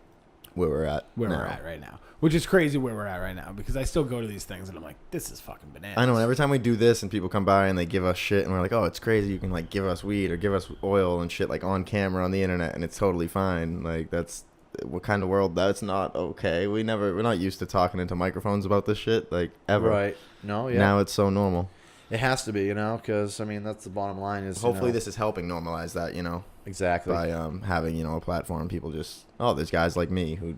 S1: Where we're at.
S2: where
S1: now.
S2: we're at right now, which is crazy where we're at right now, because I still go to these things and I'm like, this is fucking bananas.
S1: I know. And every time we do this and people come by and they give us shit and we're like, oh, it's crazy. You can like give us weed or give us oil and shit like on camera on the internet and it's totally fine. Like that's what kind of world? That's not okay. We're not used to talking into microphones about this shit like ever.
S3: Right. No, yeah.
S1: Now it's so normal.
S3: It has to be, because, I mean, that's the bottom line is,
S1: Hopefully this is helping normalize that,
S3: Exactly.
S1: by having, a platform. People just, there's guys like me who,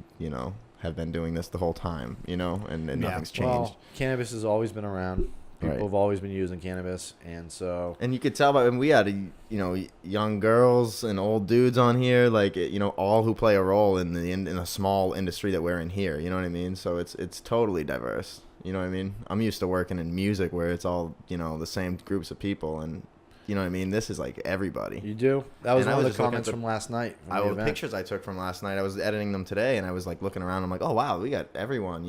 S1: have been doing this the whole time, and nothing's changed.
S3: Well, cannabis has always been around. People
S1: Right.
S3: have always been using cannabis, and so...
S1: And you could tell by, and we had, young girls and old dudes on here, like, all who play a role in a small industry that we're in here. You know what I mean? So it's totally diverse. You know what I mean? I'm used to working in music where it's all, the same groups of people. And, you know what I mean? This is like everybody.
S3: You do? That was
S1: And I
S3: one of
S1: was
S3: the
S1: just looking
S3: comments
S1: at the-
S3: from last night. From the
S1: The
S3: event.
S1: pictures I took from last night, I was editing them today, and I was like looking around. I'm like, oh, wow, we got everyone,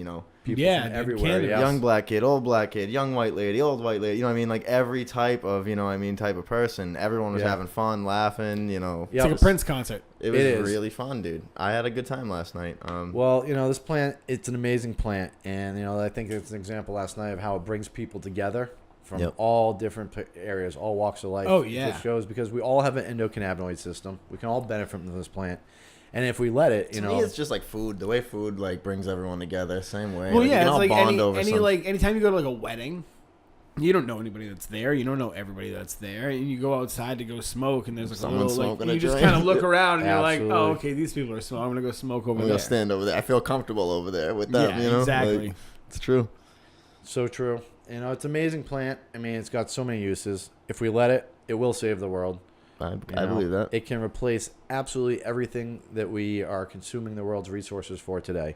S3: People
S2: Yeah,
S3: from
S2: dude,
S3: everywhere.
S2: cannabis.
S3: Yes.
S1: Young black kid, old black kid, young white lady, old white lady. You know what I mean? Like every type of, type of person. Everyone was
S3: Yeah.
S1: having fun, laughing.
S3: Yeah.
S2: It's like a Prince concert.
S1: It was
S3: It is.
S1: really fun, dude. I had a good time last night.
S3: Well, this plant, it's an amazing plant. And, I think it's an example last night of how it brings people together from
S1: Yep.
S3: all different areas, all walks of life.
S2: Oh, yeah.
S3: It shows because we all have an endocannabinoid system. We can all benefit from this plant. And if we let it,
S1: to me, it's just like food. The way food like brings everyone together, same way.
S2: Well,
S1: Like, you
S2: yeah,
S1: can
S2: it's
S1: all
S2: like
S1: bond over some-
S2: anytime you go to like a wedding, you don't know anybody that's there. You don't know everybody that's there, and you go outside to go smoke, and there's like
S1: Someone's
S2: a little
S1: smoking
S2: like
S1: a
S2: you just
S1: joint.
S2: kind of look around and you're like, oh,
S3: Absolutely.
S2: okay, these people are smoking. I'm gonna go smoke over
S1: I'm
S2: there.
S1: gonna stand over there. I feel comfortable over there with them.
S2: Yeah, exactly.
S1: Like, it's true.
S3: so true. It's an amazing plant. I mean, it's got so many uses. If we let it, it will save the world.
S1: I
S3: You
S1: believe that.
S3: It can replace absolutely everything that we are consuming the world's resources for today.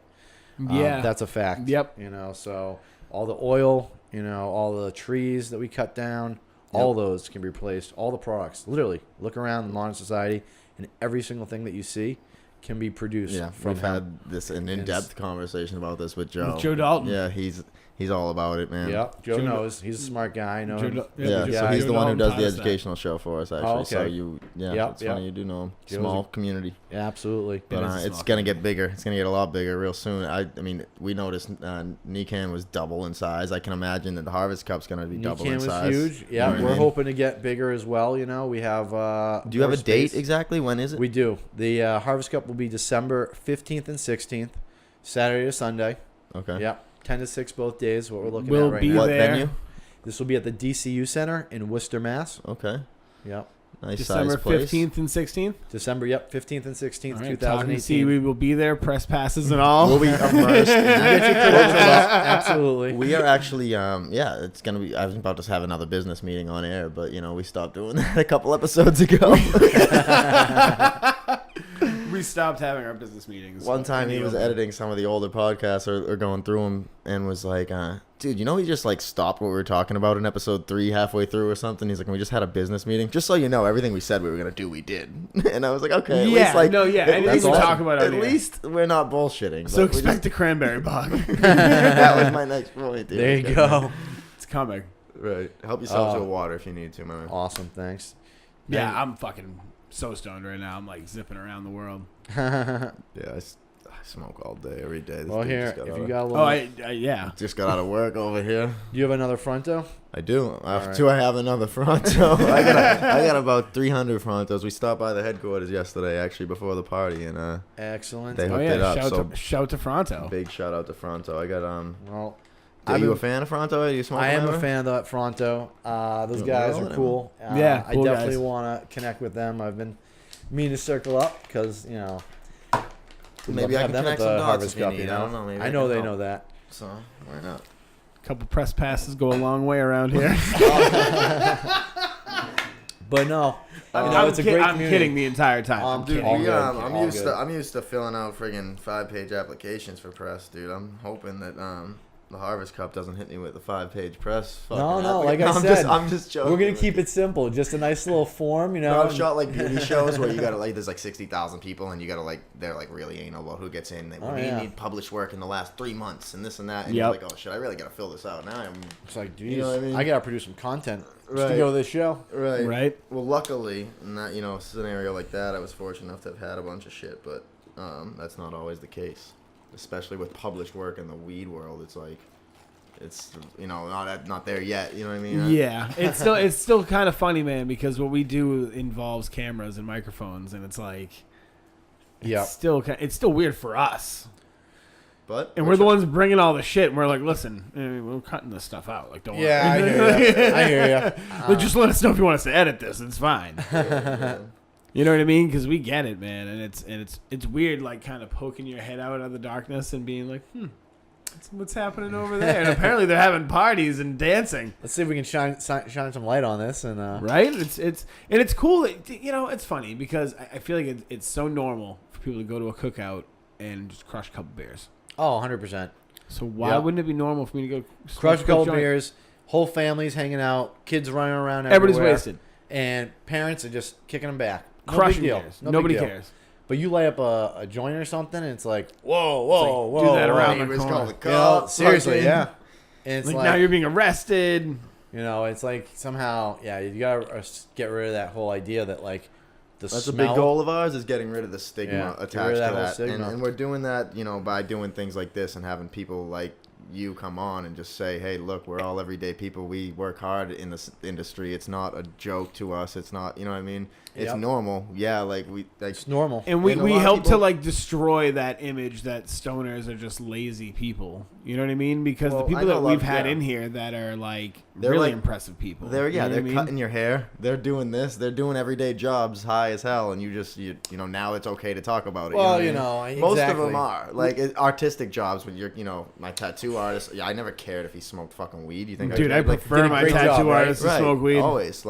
S2: Yeah,
S3: That's a fact.
S2: Yep.
S3: So all the oil, all the trees that we cut down, all those can be replaced. All the products, literally, look around in modern society, and every single thing that you see can be produced
S1: Yeah,
S3: from
S1: we've had an in-depth conversation about this with Joe.
S2: With Joe Dalton.
S1: Yeah, he's all about it, man.
S3: Yeah, Joe
S2: Joe-
S3: knows. He's a smart guy. I know him.
S1: Yeah,
S3: Yeah,
S1: so he's
S3: Joe
S1: the one who
S2: Dalton
S1: does
S2: taught
S1: the
S2: us that.
S1: educational show for us, actually.
S3: Oh,
S1: So
S3: okay.
S1: it's
S3: Yep.
S1: funny you do know him.
S3: Joe's
S1: Small
S3: a-
S1: community.
S3: Yeah, absolutely.
S1: But
S2: It is a
S1: it's
S2: small
S1: gonna get bigger. It's gonna get a lot bigger real soon. I mean, we noticed Nikan was double in size. I can imagine that the Harvest Cup's gonna be double
S3: Nikan
S1: in
S3: was
S1: size.
S3: huge.
S1: You
S3: Yeah,
S1: know what I
S3: we're
S1: mean?
S3: hoping to get bigger as well. We have.
S1: Do you have
S3: more
S1: a date
S3: space.
S1: exactly? When is it?
S3: We do. The Harvest Cup will be December 15th and 16th, Saturday to Sunday.
S1: Okay.
S3: Yep, 10 to 6 both days. What we're looking
S2: We'll
S3: at right
S2: be
S3: now.
S1: What
S2: there.
S1: venue?
S3: This will be at the DCU Center in Worcester, Mass.
S1: Okay.
S3: Yep.
S1: Nice
S2: December
S1: size place.
S2: 15th and 16th.
S3: December, 15th and 16th,
S2: All right, talking to see
S3: 2018.
S2: we will be there, press passes and all.
S1: We'll be immersed in that.
S3: Absolutely.
S1: We are actually, it's gonna be. I was about to have another business meeting on air, but we stopped doing that a couple episodes ago.
S2: We stopped having our business meetings.
S1: One time he was editing some of the older podcasts or going through them and was like, dude, he just like stopped what we were talking about in episode 3 halfway through or something. He's like, we just had a business meeting. Just so you know, everything we said we were going to do, we did. And I was like, okay. At
S2: Yeah,
S1: least, like,
S2: no, yeah,
S1: at
S2: anything
S1: least-
S2: we talk about on
S1: At
S2: here.
S1: least we're not bullshitting.
S2: So
S1: but we
S2: expect a cranberry bog.
S1: just- that was my next point. Dude.
S3: There you go.
S2: It's coming.
S1: Right. Help yourself to
S3: Oh.
S1: a water if you need to, man.
S3: Awesome. Thanks.
S2: Yeah, I'm fucking so stoned right now. I'm like zipping around the world.
S1: Yeah, I smoke all day, every day. This
S3: Well,
S1: dude
S3: here,
S1: just got
S3: if
S1: out
S3: you
S1: of-
S3: got a little.
S2: Oh, yeah.
S1: just got out of work over here.
S3: Do you have another Fronto?
S1: I do.
S3: right.
S1: Do I have another Fronto? I got about 300 Frontos. We stopped by the headquarters yesterday, actually, before the party, and
S3: Excellent.
S1: They
S2: Oh,
S1: hooked
S2: yeah.
S1: it up,
S2: Shout to Fronto.
S1: big shout out to Fronto. I got
S3: Well,
S1: Are
S3: I've
S1: you a
S3: been-
S1: fan of Fronto? Are you smoking?
S3: I am
S1: ever?
S3: a fan of that Fronto. Those
S1: Yeah,
S3: guys
S1: well,
S3: are cool.
S2: Yeah,
S3: I
S2: cool
S3: definitely
S2: guys.
S3: want to connect with them. I've been meaning to circle up because we'd
S1: Maybe
S3: love to
S1: I
S3: have
S1: can
S3: them at
S1: connect
S3: the
S1: some dots
S3: Harvest
S1: if you
S3: Cup.
S1: need. I don't know. Maybe
S3: I know
S1: can
S3: they
S1: help.
S3: know that.
S1: So why not?
S2: Couple press passes go a long way around here.
S3: But no,
S2: I'm
S3: it's a great
S2: I'm
S3: community.
S2: kidding the entire time. I'm
S1: Dude,
S2: kidding.
S3: all good.
S1: I'm
S3: All
S1: used
S3: good.
S1: to I'm used to filling out friggin' 5-page applications for press, dude. I'm hoping that the Harvest Cup doesn't hit me with the 5-page press.
S3: No, like I
S1: I'm
S3: said,
S1: I'm just joking.
S3: we're gonna keep it simple. Just a nice little form, you know.
S1: I've shot like beauty shows where you gotta like there's like 60,000 people and you gotta like they're like really anal about who gets in. They need published work in the last 3 months and this and that. And you're like, oh shit, I really gotta fill this out now.
S3: It's like, geez,
S1: you know what I mean?
S3: I gotta produce some content just to
S1: Right.
S3: go to this show.
S1: Right. Well, luckily, in that scenario like that, I was fortunate enough to have had a bunch of shit, but that's not always the case, especially with published work in the weed world. It's like. It's not there yet. You know what I mean?
S2: Yeah, it's still kind of funny, man, because what we do involves cameras and microphones, and it's like, it's still weird for us.
S1: But
S2: we're the ones bringing all the shit, and we're like, listen, we're cutting this stuff out. Like, don't worry.
S3: Yeah, I hear you.
S2: Just let us know if you want us to edit this. It's fine. You know what I mean? Because we get it, man, and it's weird, like kind of poking your head out of the darkness and being like, what's happening over there? And apparently they're having parties and dancing.
S3: Let's see if we can shine some light on this. And
S2: right? It's cool. It's funny because I feel like it's so normal for people to go to a cookout and just crush a couple beers.
S3: Oh, 100%.
S2: So why wouldn't it be normal for me to go
S3: crush a couple beers, whole families hanging out, kids running around
S2: everywhere.
S3: Everybody's
S2: wasted.
S3: And parents are just kicking them back.
S2: Crushing beers. Nobody cares.
S3: But you light up a joint or something, and it's like, whoa.
S2: Do that around the corner.
S3: You know, seriously, yeah. And it's
S2: like now you're being arrested.
S3: You know, it's like somehow, you gotta get rid of that whole idea that like
S1: that's a big goal of ours is getting rid of the stigma attached to that, and we're doing that, by doing things like this and having people like you come on and just say, hey, look, we're all everyday people. We work hard in this industry. It's not a joke to us. It's not, you know what I mean? It's normal. Yeah, it's
S3: normal.
S2: And we help to like destroy that image that stoners are just lazy people. You know what I mean? Because the people that we've had in here that are like they're really impressive people.
S1: They're cutting your hair. They're doing this. They're doing everyday jobs high as hell, and you now it's okay to talk about it.
S3: Well,
S1: exactly. Most of them are like artistic jobs. When you're my tattoo artist. Yeah, I never cared if he smoked fucking weed. You think?
S2: Dude, I prefer my tattoo artist to smoke weed.
S1: Always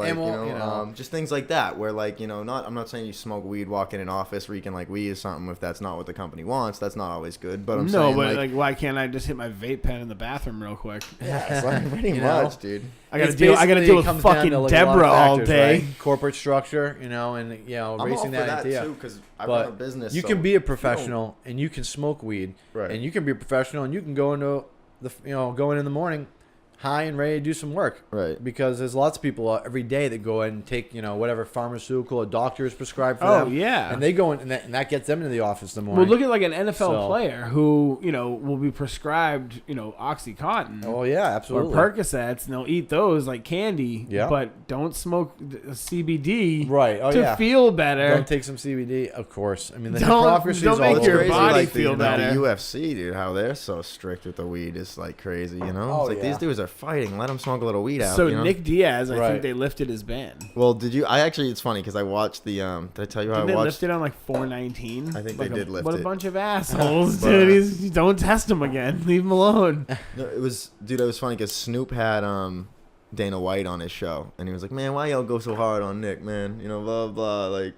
S1: just things like that where I'm not saying you smoke weed, walk in an office reeking like weed or something. If that's not what the company wants, that's not always good. But I'm saying,
S2: like, why can't I just hit my vape pen in the bathroom real quick?
S1: Yeah, it's like pretty much, dude.
S2: I gotta deal with fucking Deborah all day.
S3: Right? Corporate structure, and racing that idea.
S1: Too, because I run a business.
S3: You can be a professional and you can smoke weed,
S1: right?
S3: And you can be a professional and you can go into go in the morning high and ready to do some work.
S1: Right.
S3: Because there's lots of people every day that go in and take, whatever pharmaceutical a doctor is prescribed for them.
S2: Oh, yeah.
S3: And they go in, and that gets them into the office in the morning.
S2: Well, look at like an NFL player who, will be prescribed, Oxycontin.
S3: Oh, yeah, absolutely.
S2: Or Percocets, and they'll eat those like candy.
S3: Yeah.
S2: But don't smoke CBD
S3: to
S2: feel better.
S3: Don't take some CBD, of course. I mean, the
S2: don't make your body feel better.
S1: The UFC, dude, how they're so strict with the weed is like crazy,
S3: Oh,
S1: it's like these dudes are fighting. Let them smoke a little weed out.
S2: So Nick Diaz, I think they lifted his ban.
S1: Well, did you? It's funny because I watched the. Did I tell you how I watched?
S2: Did they lift it on like 419?
S1: I think they did lift it.
S2: What a bunch of assholes, dude! Don't test him again. Leave him alone.
S1: No, it was funny because Snoop had Dana White on his show, and he was like, "Man, why y'all go so hard on Nick, man? Blah blah. Like,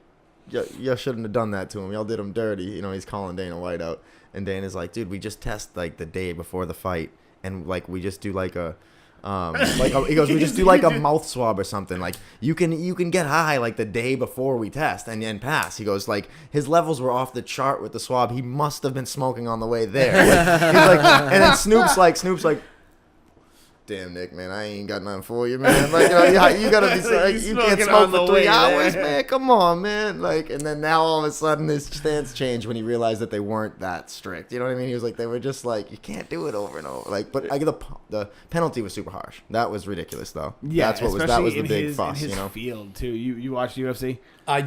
S1: y'all shouldn't have done that to him. Y'all did him dirty. He's calling Dana White out, and Dana's like, dude, we just test like the day before the fight, and like we just do like a." He goes, we just do like a mouth swab or something. Like you can get high like the day before we test and pass. He goes, like his levels were off the chart with the swab. He must have been smoking on the way there. He's like, and then Snoop's like, damn, Nick, man, I ain't got nothing for you, man. Like, you gotta be like, you can't smoke for 3 hours, man. Come on, man. Like, and then now all of a sudden his stance changed when he realized that they weren't that strict. You know what I mean? He was like, they were just like, you can't do it over and over. Like, but the penalty was super harsh. That was ridiculous, though.
S2: Yeah,
S1: that was the big fuss.
S2: In his field too. You watch UFC?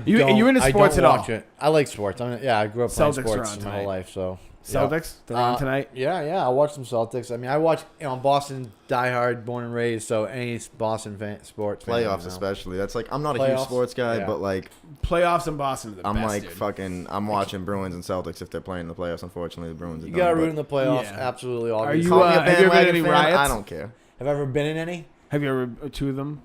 S3: You're
S2: into sports at all?
S3: I like sports. I grew up playing
S2: Celtics
S3: sports my whole life, so.
S2: Celtics? They're on tonight?
S3: Yeah. I watch some Celtics. I mean, I watch, Boston diehard, born and raised, so any Boston sports.
S1: Playoffs especially. That's like, I'm not a huge sports guy, but like.
S2: Playoffs in Boston are the
S1: I'm
S2: best,
S1: like
S2: dude.
S1: fucking, I'm watching Bruins and Celtics if they're playing in the playoffs. Unfortunately, the Bruins are
S3: You got to root in the playoffs, absolutely. Obviously.
S2: Have you ever been in any riots?
S1: I don't care.
S3: Have I ever been in any?
S2: Have you ever two of them?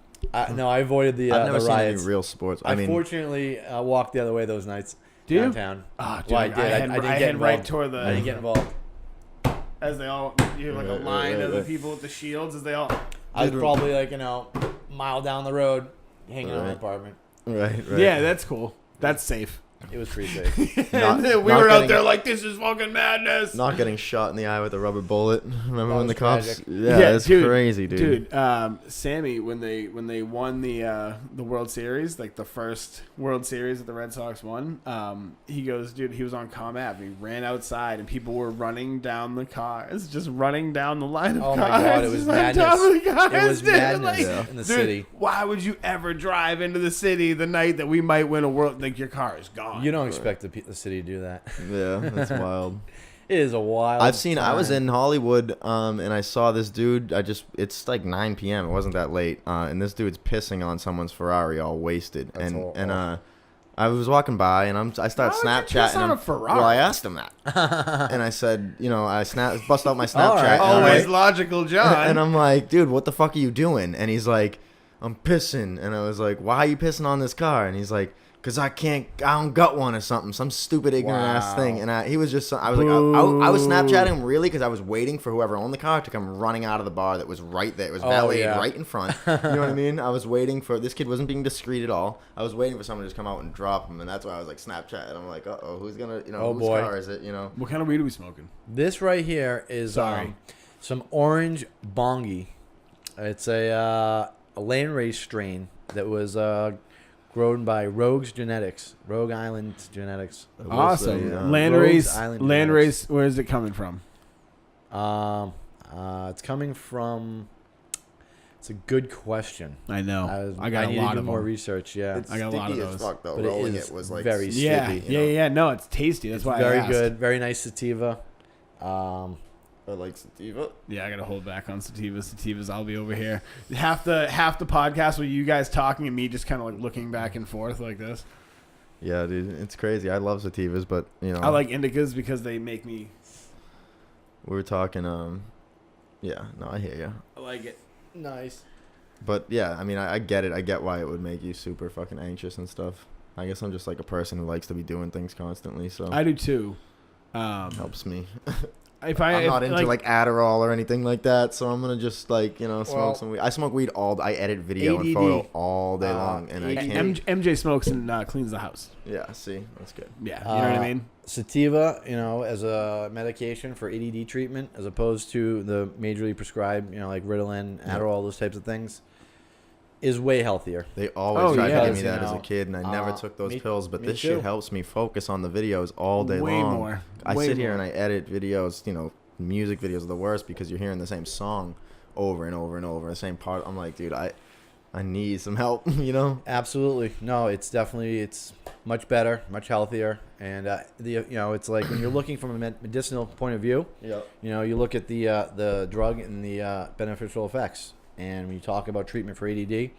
S3: No, I avoided the
S1: I've never
S3: the
S1: seen
S3: riots.
S1: any real sports.
S3: I fortunately walked the other way those nights.
S2: Do you?
S3: Downtown.
S2: Oh, dude,
S3: well, I did. I didn't get involved.
S2: right toward the.
S3: I didn't get involved.
S2: As they all, you have like a line of the people with the shields as they all.
S3: I was probably like, mile down the road, hanging out in my
S1: Right.
S3: apartment.
S1: Right.
S2: Yeah, that's cool. That's safe.
S3: It was pretty safe.
S1: Not-
S2: And we
S1: not
S2: were out
S1: getting-
S2: there like, this is fucking madness.
S1: Not getting shot in the eye with a rubber bullet. Remember
S3: That
S1: when the
S3: was
S1: cops?
S3: tragic.
S1: Yeah, it's crazy, dude.
S2: Sammy, when they won the World Series, like the first World Series that the Red Sox won, he goes, dude, he was on Comm Ave. He ran outside and people were running down the cars, just running down the line of
S3: Oh
S2: cars.
S3: my God, it was
S2: just on top
S3: madness.
S2: of the cars,
S3: It was
S2: dude.
S3: madness
S1: Yeah.
S3: in the
S2: Dude,
S3: city.
S2: why would you ever drive into the city the night that we might win a world? Like your car is gone.
S3: You don't expect the city to do that.
S1: Yeah, that's wild.
S3: It is a wild.
S1: I've seen. I was
S3: time.
S1: in Hollywood, and I saw this dude. It's like 9 p.m. It wasn't that late, and this dude's pissing on someone's Ferrari, all wasted.
S3: That's
S1: And
S3: awful.
S1: I was walking by, and I started
S2: Why would you piss
S1: Snapchatting
S2: on
S1: him.
S2: a Ferrari?
S1: Well, I asked him that, and I said, I bust out my Snapchat.
S3: right.
S1: and I'm
S2: Always
S1: like-
S2: logical, John.
S1: and I'm like, dude, what the fuck are you doing? And he's like, I'm pissing. And I was like, why are you pissing on this car? And he's like, because I don't got one or something, some stupid ignorant ass
S3: Wow.
S1: thing. And he was just, I was like, I was Snapchatting him really because I was waiting for whoever owned the car to come running out of the bar that was right there. It was valeted
S3: yeah.
S1: right in front. You know what I mean? I was waiting for, this kid wasn't being discreet at all. I was waiting for someone to just come out and drop him. And that's why I was like Snapchat. I'm like, uh-oh, who's going to,
S3: Oh,
S1: whose
S3: boy.
S1: car is it,
S2: What kind of weed are we smoking?
S3: This right here is
S2: Sorry.
S3: some orange bongi. It's a landrace strain that was grown by Rogue Island Genetics.
S1: I will
S2: Awesome.
S1: say,
S2: Landrace,
S3: Rhodes Island
S2: Landrace, where is it coming from?
S3: It's coming from. It's a good question.
S2: I know. I got
S3: need
S2: a lot
S3: to do
S2: of
S3: more
S2: them.
S3: research. Yeah,
S1: It's
S2: I got a lot of
S1: sticky as
S2: those.
S1: fuck, though.
S3: But it
S1: Rolling
S3: is
S1: it was like
S3: very
S2: Yeah,
S1: sticky,
S2: yeah. No, it's tasty. That's why
S3: very
S2: I asked.
S3: good. Very nice sativa.
S1: I like sativa.
S2: Yeah, I gotta hold back on sativas. I'll be over here. Half the podcast with you guys talking and me just kind of like looking back and forth like this.
S1: Yeah, dude, it's crazy. I love sativas, but
S2: I like indicas because they make me.
S1: we were talking. Yeah, no, I hear you.
S2: I like it.
S3: Nice.
S1: But yeah, I mean, I get it. I get why it would make you super fucking anxious and stuff. I guess I'm just like a person who likes to be doing things constantly, so
S2: I do too.
S1: helps me.
S2: I'm
S1: I'm not into like Adderall or anything like that, so I'm gonna just like smoke
S3: Well,
S1: some weed. I smoke weed I edit video and
S3: ADD,
S1: photo all day long, and I can't.
S2: MJ smokes and cleans the house.
S1: Yeah, see, that's good.
S2: Yeah, you know what I mean.
S3: Sativa, as a medication for ADD treatment, as opposed to the majorly prescribed, like Ritalin, Adderall, those types of things, is way healthier.
S1: They always tried
S2: yeah.
S1: to give me
S3: Because,
S1: that as a kid, and I never
S3: uh,
S1: took those
S3: me-
S1: pills. But
S3: me
S1: this
S3: too.
S1: shit helps me focus on the videos all day
S2: Way
S1: long.
S2: more.
S1: I
S2: Way
S1: sit here
S2: more.
S1: and I edit videos. Music videos are the worst because you're hearing the same song over and over and over, the same part. I'm like, dude, I need some help.
S3: Absolutely. No, it's much better, much healthier, and it's like when you're looking from a medicinal point of view,
S1: Yep.
S3: you look at the drug and the beneficial effects, and when you talk about treatment for ADD,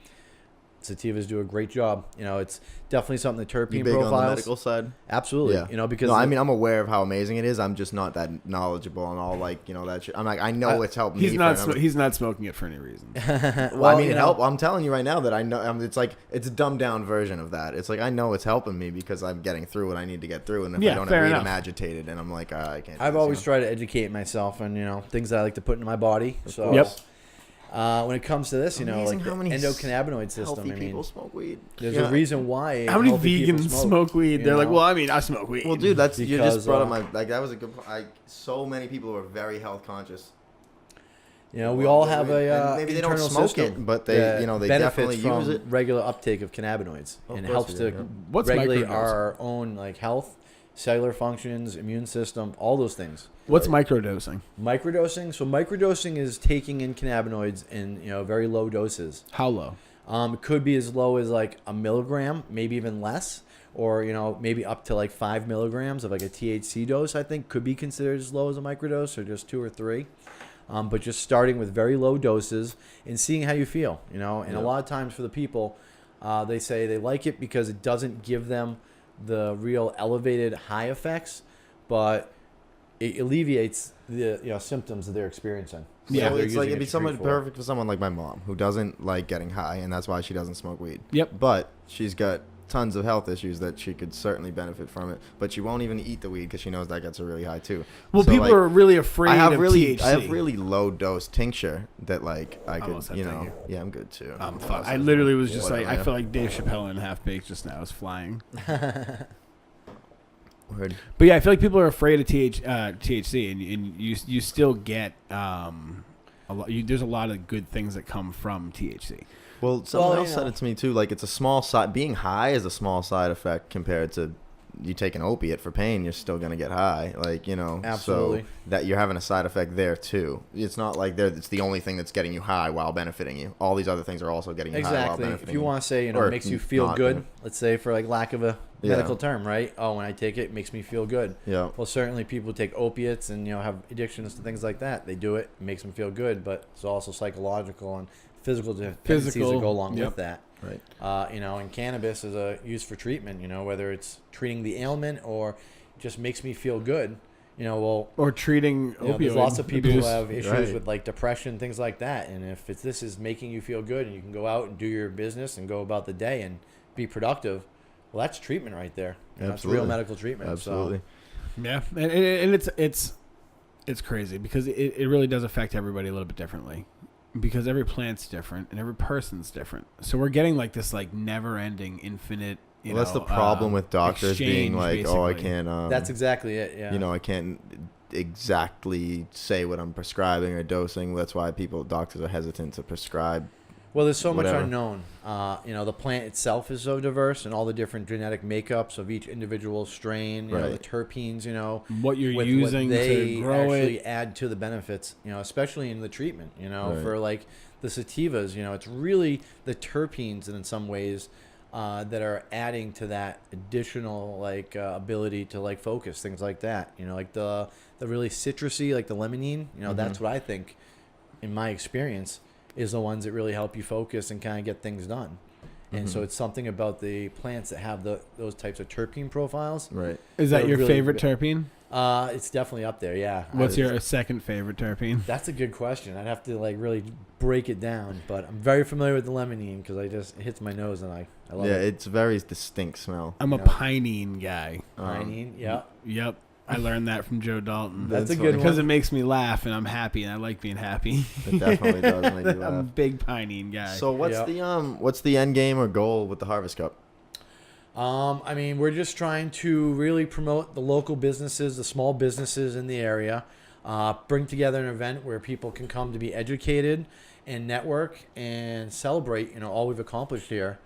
S3: sativas do a great job. It's definitely something the terpene
S1: You big
S3: profiles.
S1: on the medical side?
S3: Absolutely.
S1: Yeah.
S3: Because
S1: no, I mean, I'm aware of how amazing it is. I'm just not that knowledgeable and all that shit. I'm like, I know it's helped me.
S2: He's not smoking it for any reason.
S1: Well, I mean, it help. I'm telling you right now that I know. It's like it's a dumbed down version of that. It's like I know it's helping me because I'm getting through what I need to get through, and if
S2: Yeah,
S1: I don't
S2: fair
S1: have weed,
S2: enough.
S1: I'm agitated, and I'm like, I can't. do
S3: I've
S1: this,
S3: always tried to educate myself on things that I like to put into my body. So
S2: Yep.
S3: when it comes to this,
S1: Amazing
S3: like
S1: how
S3: the
S1: many
S3: endocannabinoid system,
S1: Healthy people smoke weed.
S3: there's
S1: Yeah.
S3: a reason why.
S2: How many
S3: healthy people
S2: vegans smoke weed?
S3: you
S2: They're like,
S3: know?
S2: well, I mean, I smoke weed.
S1: Well, dude, you just
S3: Because,
S1: brought up that was a good. So many people who are very health conscious.
S3: we all have
S1: And
S3: a
S1: maybe they don't
S3: internal
S1: smoke
S3: system
S1: it, but they
S3: that
S1: they
S3: benefits
S1: definitely
S3: from
S1: use it.
S3: regular uptake of cannabinoids,
S1: Of
S3: and it
S1: course
S3: helps
S1: we do,
S3: to
S1: yeah.
S2: What's
S3: regulate
S2: microdosing?
S3: our own health, cellular functions, immune system, all those things.
S2: What's microdosing?
S3: Microdosing is taking in cannabinoids in very low doses.
S2: How low?
S3: It could be as low as like a milligram, maybe even less, or maybe up to like 5 milligrams of like a THC dose. I think could be considered as low as a microdose, or just 2 or 3. But just starting with very low doses and seeing how you feel. And a lot of times for the people, they say they like it because it doesn't give them the real elevated high effects, but it alleviates the symptoms that they're experiencing.
S2: Yeah.
S1: So
S3: they're
S1: it's like
S3: using
S1: it'd be
S3: it to
S1: someone
S3: treat for.
S1: perfect for someone like my mom who doesn't like getting high, and that's why she doesn't smoke weed.
S2: Yep.
S1: But she's got tons of health issues that she could certainly benefit from it, but she won't even eat the weed because she knows that gets her really high too.
S2: Well,
S1: So,
S2: people
S1: like,
S2: are really afraid of THC.
S1: I have really low dose tincture that like I
S2: almost
S1: could,
S2: had
S1: you
S2: that
S1: know,
S2: here.
S1: yeah, I'm good too.
S2: Fuck. I literally was just
S1: Whatever,
S2: like, I
S1: yeah.
S2: feel like Dave Chappelle in Half Baked just now is flying.
S1: Word.
S2: But yeah, I feel like people are afraid of THC, and you still get a lot. There's a lot of good things that come from THC.
S1: Well, someone else
S3: you
S1: said
S3: know.
S1: it to me too. Like it's a small side. Being high is a small side effect compared to you take an opiate for pain. You're still gonna get high. Like you know,
S3: Absolutely.
S1: So that you're having a side effect there too. It's not like it's the only thing that's getting you high while benefiting you. All these other things are also getting you high while
S3: Exactly.
S1: benefiting
S3: If you want to say,
S1: Or
S3: it makes you feel
S1: not
S3: good,
S1: benef-
S3: let's say for like lack of a
S1: Yeah.
S3: medical term, right? Oh, when I take it, it makes me feel good.
S1: Yeah.
S3: Well, certainly people take opiates and have addictions to things like that. They do it, makes them feel good, but it's also psychological and physical tendencies that go along
S2: Yep.
S3: with that.
S1: Right.
S3: And cannabis is used for treatment. Whether it's treating the ailment or just makes me feel good.
S2: Or treating opioid
S3: there's lots of people
S2: abuse.
S3: who have issues
S1: Right.
S3: with like depression, things like that. And if this is making you feel good and you can go out and do your business and go about the day and be productive, well, that's treatment right there. That's real
S1: Absolutely.
S3: medical treatment.
S1: Absolutely.
S2: Yeah, and it's crazy because it really does affect everybody a little bit differently, because every plant's different and every person's different. So we're getting like this like never-ending, infinite.
S1: Well, that's the problem with doctors being
S2: exchange,
S1: like, oh, I
S2: basically.
S1: can't.
S3: That's exactly it. Yeah.
S1: You know, I can't exactly say what I'm prescribing or dosing. That's why doctors are hesitant to prescribe.
S3: Well, there's so
S1: whatever.
S3: much unknown. The plant itself is so diverse, and all the different genetic makeups of each individual strain. The
S1: Right.
S3: terpenes.
S2: What you're
S3: with
S2: using
S3: what they
S2: to grow
S3: actually
S2: it.
S3: add to the benefits. Especially in the treatment.
S1: Right.
S3: For like the sativas. It's really the terpenes, and in some ways, that are adding to that additional like ability to like focus, things like that. Like the really citrusy, like the limonene. That's what I think, in my experience, is the ones that really help you focus and kind of get things done. And so it's something about the plants that have those types of terpene profiles.
S1: Right.
S2: Is that
S3: they're
S2: your
S3: really
S2: favorite
S3: good.
S2: terpene?
S3: It's definitely up there. Yeah.
S2: What's your second favorite terpene?
S3: That's a good question. I'd have to like really break it down, but I'm very familiar with the limonene because it hits my nose and I love
S1: Yeah,
S3: it.
S1: it's a very distinct smell.
S2: I'm a
S3: Yeah.
S2: pinene guy.
S3: Limonene, yeah.
S2: Yep. I learned that from Joe Dalton.
S3: That's a
S1: That's
S3: good
S1: funny.
S2: because
S3: one.
S2: it makes me laugh and I'm happy and I like being happy.
S1: It definitely does make you
S2: I'm a
S1: laugh.
S2: big pinene guy.
S1: So
S3: Yeah.
S1: what's the end game or goal with the Harvest Cup?
S3: We're just trying to really promote the local businesses, the small businesses in the area, bring together an event where people can come to be educated and network and celebrate, all we've accomplished here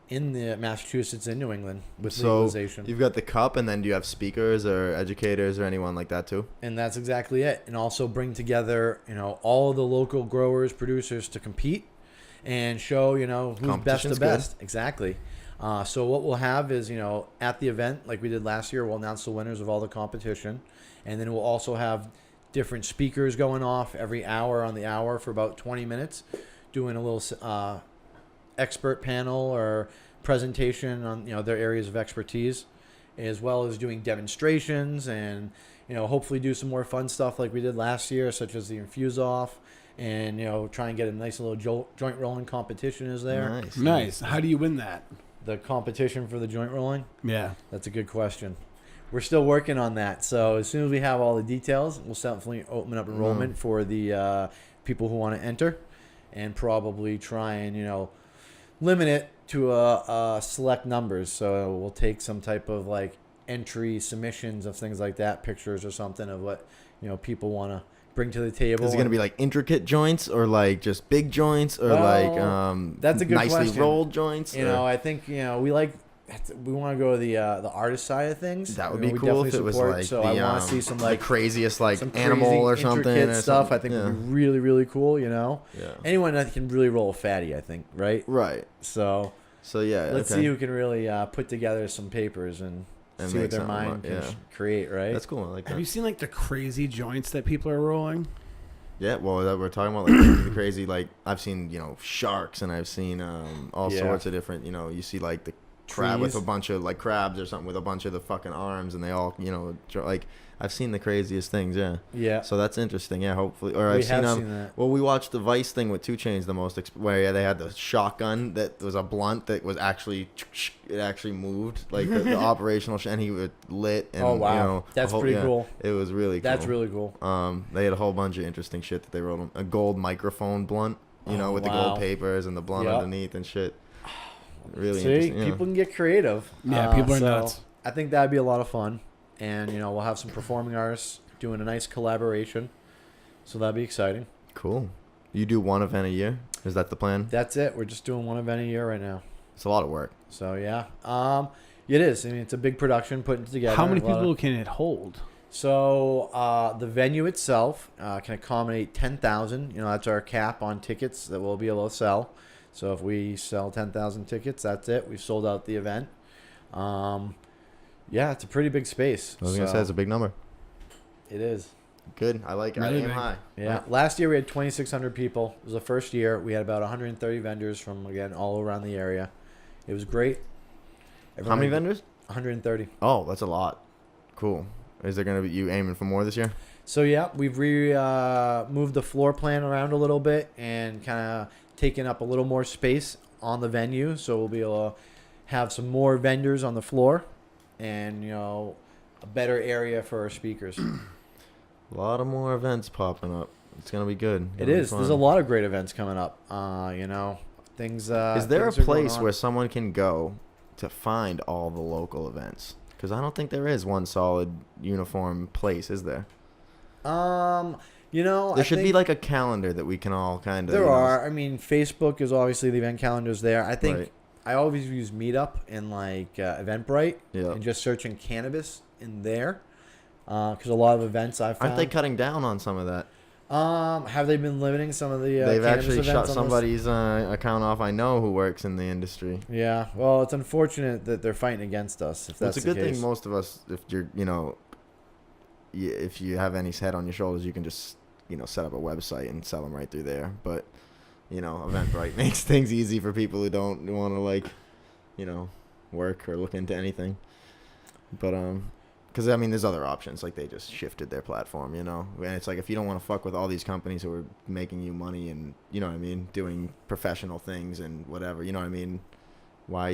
S3: in the Massachusetts and New England with
S1: So
S3: legalization.
S1: you've got the cup, and then do you have speakers or educators or anyone like that too?
S3: And that's exactly it. And also bring together, all the local growers, producers to compete and show, who's best
S1: Competition's
S3: of best. Exactly. So what we'll have is, at the event, like we did last year, we'll announce the winners of all the competition. And then we'll also have different speakers going off every hour on the hour for about 20 minutes, doing a little expert panel or presentation on, their areas of expertise, as well as doing demonstrations and, hopefully do some more fun stuff like we did last year, such as the infuse off. And, try and get a nice little joint rolling competition is there.
S1: Nice.
S2: nice. How do you win that?
S3: The competition for the joint rolling?
S2: Yeah.
S3: That's a good question. We're still working on that. So as soon as we have all the details, we'll definitely open up enrollment for the people who want to enter, and probably try and limit it to a select numbers. So we'll take some type of like entry submissions of things like that, pictures or something of what people want to bring to the table.
S1: Is it gonna be like intricate joints or like just big joints or
S3: Well, that's a good
S1: nicely
S3: question.
S1: rolled joints? or-
S3: I think we want to go to the artist side of things.
S1: That would
S3: We
S1: be cool if
S3: definitely
S1: it was
S3: support,
S1: like
S3: so
S1: the,
S3: I want to see some
S1: the
S3: like
S1: craziest like
S3: some
S1: animal
S3: crazy,
S1: or something.
S3: intricate
S1: or
S3: stuff.
S1: something.
S3: I think
S1: yeah.
S3: would be really, really cool.
S1: Yeah.
S3: Anyone that can really roll a fatty, I think, right?
S1: Right.
S3: So
S1: So yeah.
S3: let's
S1: okay.
S3: see who can really put together some papers and
S1: And
S3: see
S1: make
S3: what their
S1: something
S3: mind
S1: up,
S3: can
S1: yeah.
S3: create, right?
S1: That's cool. I like
S2: Have
S1: that.
S2: you seen like the crazy joints that people are rolling?
S1: Yeah, well, that we're talking about like the crazy, like I've seen, sharks, and I've seen all
S3: Yeah.
S1: sorts of different, you see like the crab with
S3: trees.
S1: a bunch of like crabs or something with a bunch of the fucking arms, and they all like I've seen the craziest things. Yeah.
S3: Yeah.
S1: So that's interesting. Yeah. Hopefully, or
S3: We
S1: I've
S3: have
S1: seen
S3: seen that.
S1: Well, we watched the Vice thing with 2 Chainz, the most where they had the shotgun that was a blunt that was actually it actually moved like the operational and he was lit. And,
S3: Oh, wow. That's pretty cool.
S1: It was really cool.
S3: That's really cool.
S1: They had a whole bunch of interesting shit that they wrote on a gold microphone blunt,
S3: Oh,
S1: with the
S3: wow.
S1: gold papers and the blunt
S3: Yep.
S1: underneath and shit. Really
S3: See,
S1: interesting. Yeah.
S3: people can get creative.
S2: Yeah, people are
S3: so
S2: nuts.
S3: I think that'd be a lot of fun, and we'll have some performing artists doing a nice collaboration. So that'd be exciting.
S1: Cool. You do one event a year? Is that the plan?
S3: That's it. We're just doing one event a year right now.
S1: It's a lot of work.
S3: So yeah, it is. I mean, it's a big production putting together.
S2: How many
S3: a lot of-
S2: people can it hold?
S3: So the venue itself can accommodate 10,000. That's our cap on tickets that we'll be able to sell. So if we sell 10,000 tickets, that's it. We've sold out the event. Yeah, it's a pretty big space.
S1: I was gonna say it's a big number.
S3: It is.
S1: Good. I like it.
S2: Really
S1: I aim
S2: big.
S1: high.
S3: Yeah. Last year we had 2,600 people. It was the first year. We had about 130 vendors from again all around the area. It was great.
S1: How many vendors?
S3: 130.
S1: Oh, that's a lot. Cool. Is there gonna be you aiming for more this year?
S3: So yeah, we've moved the floor plan around a little bit and kind of taken up a little more space on the venue. So we'll be able to have some more vendors on the floor, and a better area for our speakers.
S1: A lot of more events popping up. It's gonna be good.
S3: It
S1: It'll be
S3: is. There's a
S1: fun.
S3: lot of great events coming up. Things.
S1: Is there a
S3: things are going
S1: place
S3: on.
S1: where someone can go to find all the local events? Because I don't think there is one solid uniform place, is there?
S3: I
S1: There should be
S3: think
S1: like a calendar that we can all kind of.
S3: there are. I mean, Facebook is obviously the event calendars there. I think
S1: Right.
S3: I always use Meetup and like Eventbrite
S1: Yeah.
S3: and just searching cannabis in there because a lot of events I've found.
S1: Aren't they cutting down on some of that?
S3: Have they been limiting some of the?
S1: They've
S3: cannabis
S1: actually
S3: events
S1: shut
S3: on this?
S1: somebody's account off. I know who works in the industry.
S3: Yeah, well, it's unfortunate that they're fighting against us. If that's
S1: It's a good
S3: the case.
S1: thing most of us, if you're, if you have any head on your shoulders, you can just, set up a website and sell them right through there. But, Eventbrite makes things easy for people who don't want to work or look into anything. But because there's other options. Like they just shifted their platform, and it's like if you don't want to fuck with all these companies who are making you money and doing professional things and whatever, why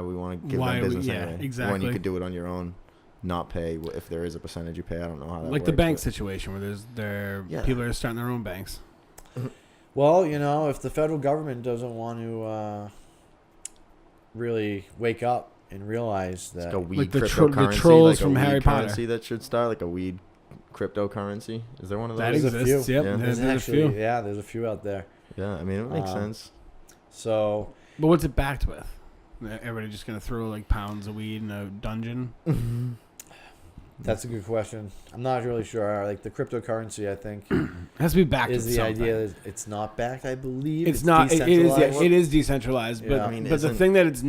S1: we want to give
S2: Why
S1: them
S2: we-
S1: business
S2: yeah,
S1: anyway when
S2: exactly.
S1: you could do it on your own, not pay if there is a percentage you pay. I don't know how that
S2: Like
S1: works,
S2: the bank
S1: but-
S2: situation where
S1: Yeah.
S2: people are starting their own banks.
S3: Well, if the federal government doesn't want to really wake up and realize
S1: It's
S3: that
S1: like a weed
S2: Like the
S1: cryptocurrency,
S2: trolls
S1: like a
S2: from
S1: weed
S2: Harry Potter.
S1: currency that should start, like a weed cryptocurrency. Is there one of those?
S2: That
S3: There's a
S2: exists.
S3: few.
S2: Yep.
S1: Yeah.
S2: There's,
S3: there's
S2: a
S3: actually
S2: few.
S3: there's a few out there.
S1: Yeah, it makes
S3: Um,
S1: sense.
S3: So
S2: But what's it backed with? Everybody just gonna throw like pounds of weed in a dungeon?
S3: that's a good question. I'm not really sure. Like the cryptocurrency, I think
S2: It has to be backed
S3: is
S2: with
S3: the
S2: something.
S3: idea that it's not backed. I believe
S2: It's not. It is.
S3: decentralized.
S2: It is decentralized, but
S3: Yeah.
S1: I mean,
S2: but the
S1: isn't-
S2: thing that it's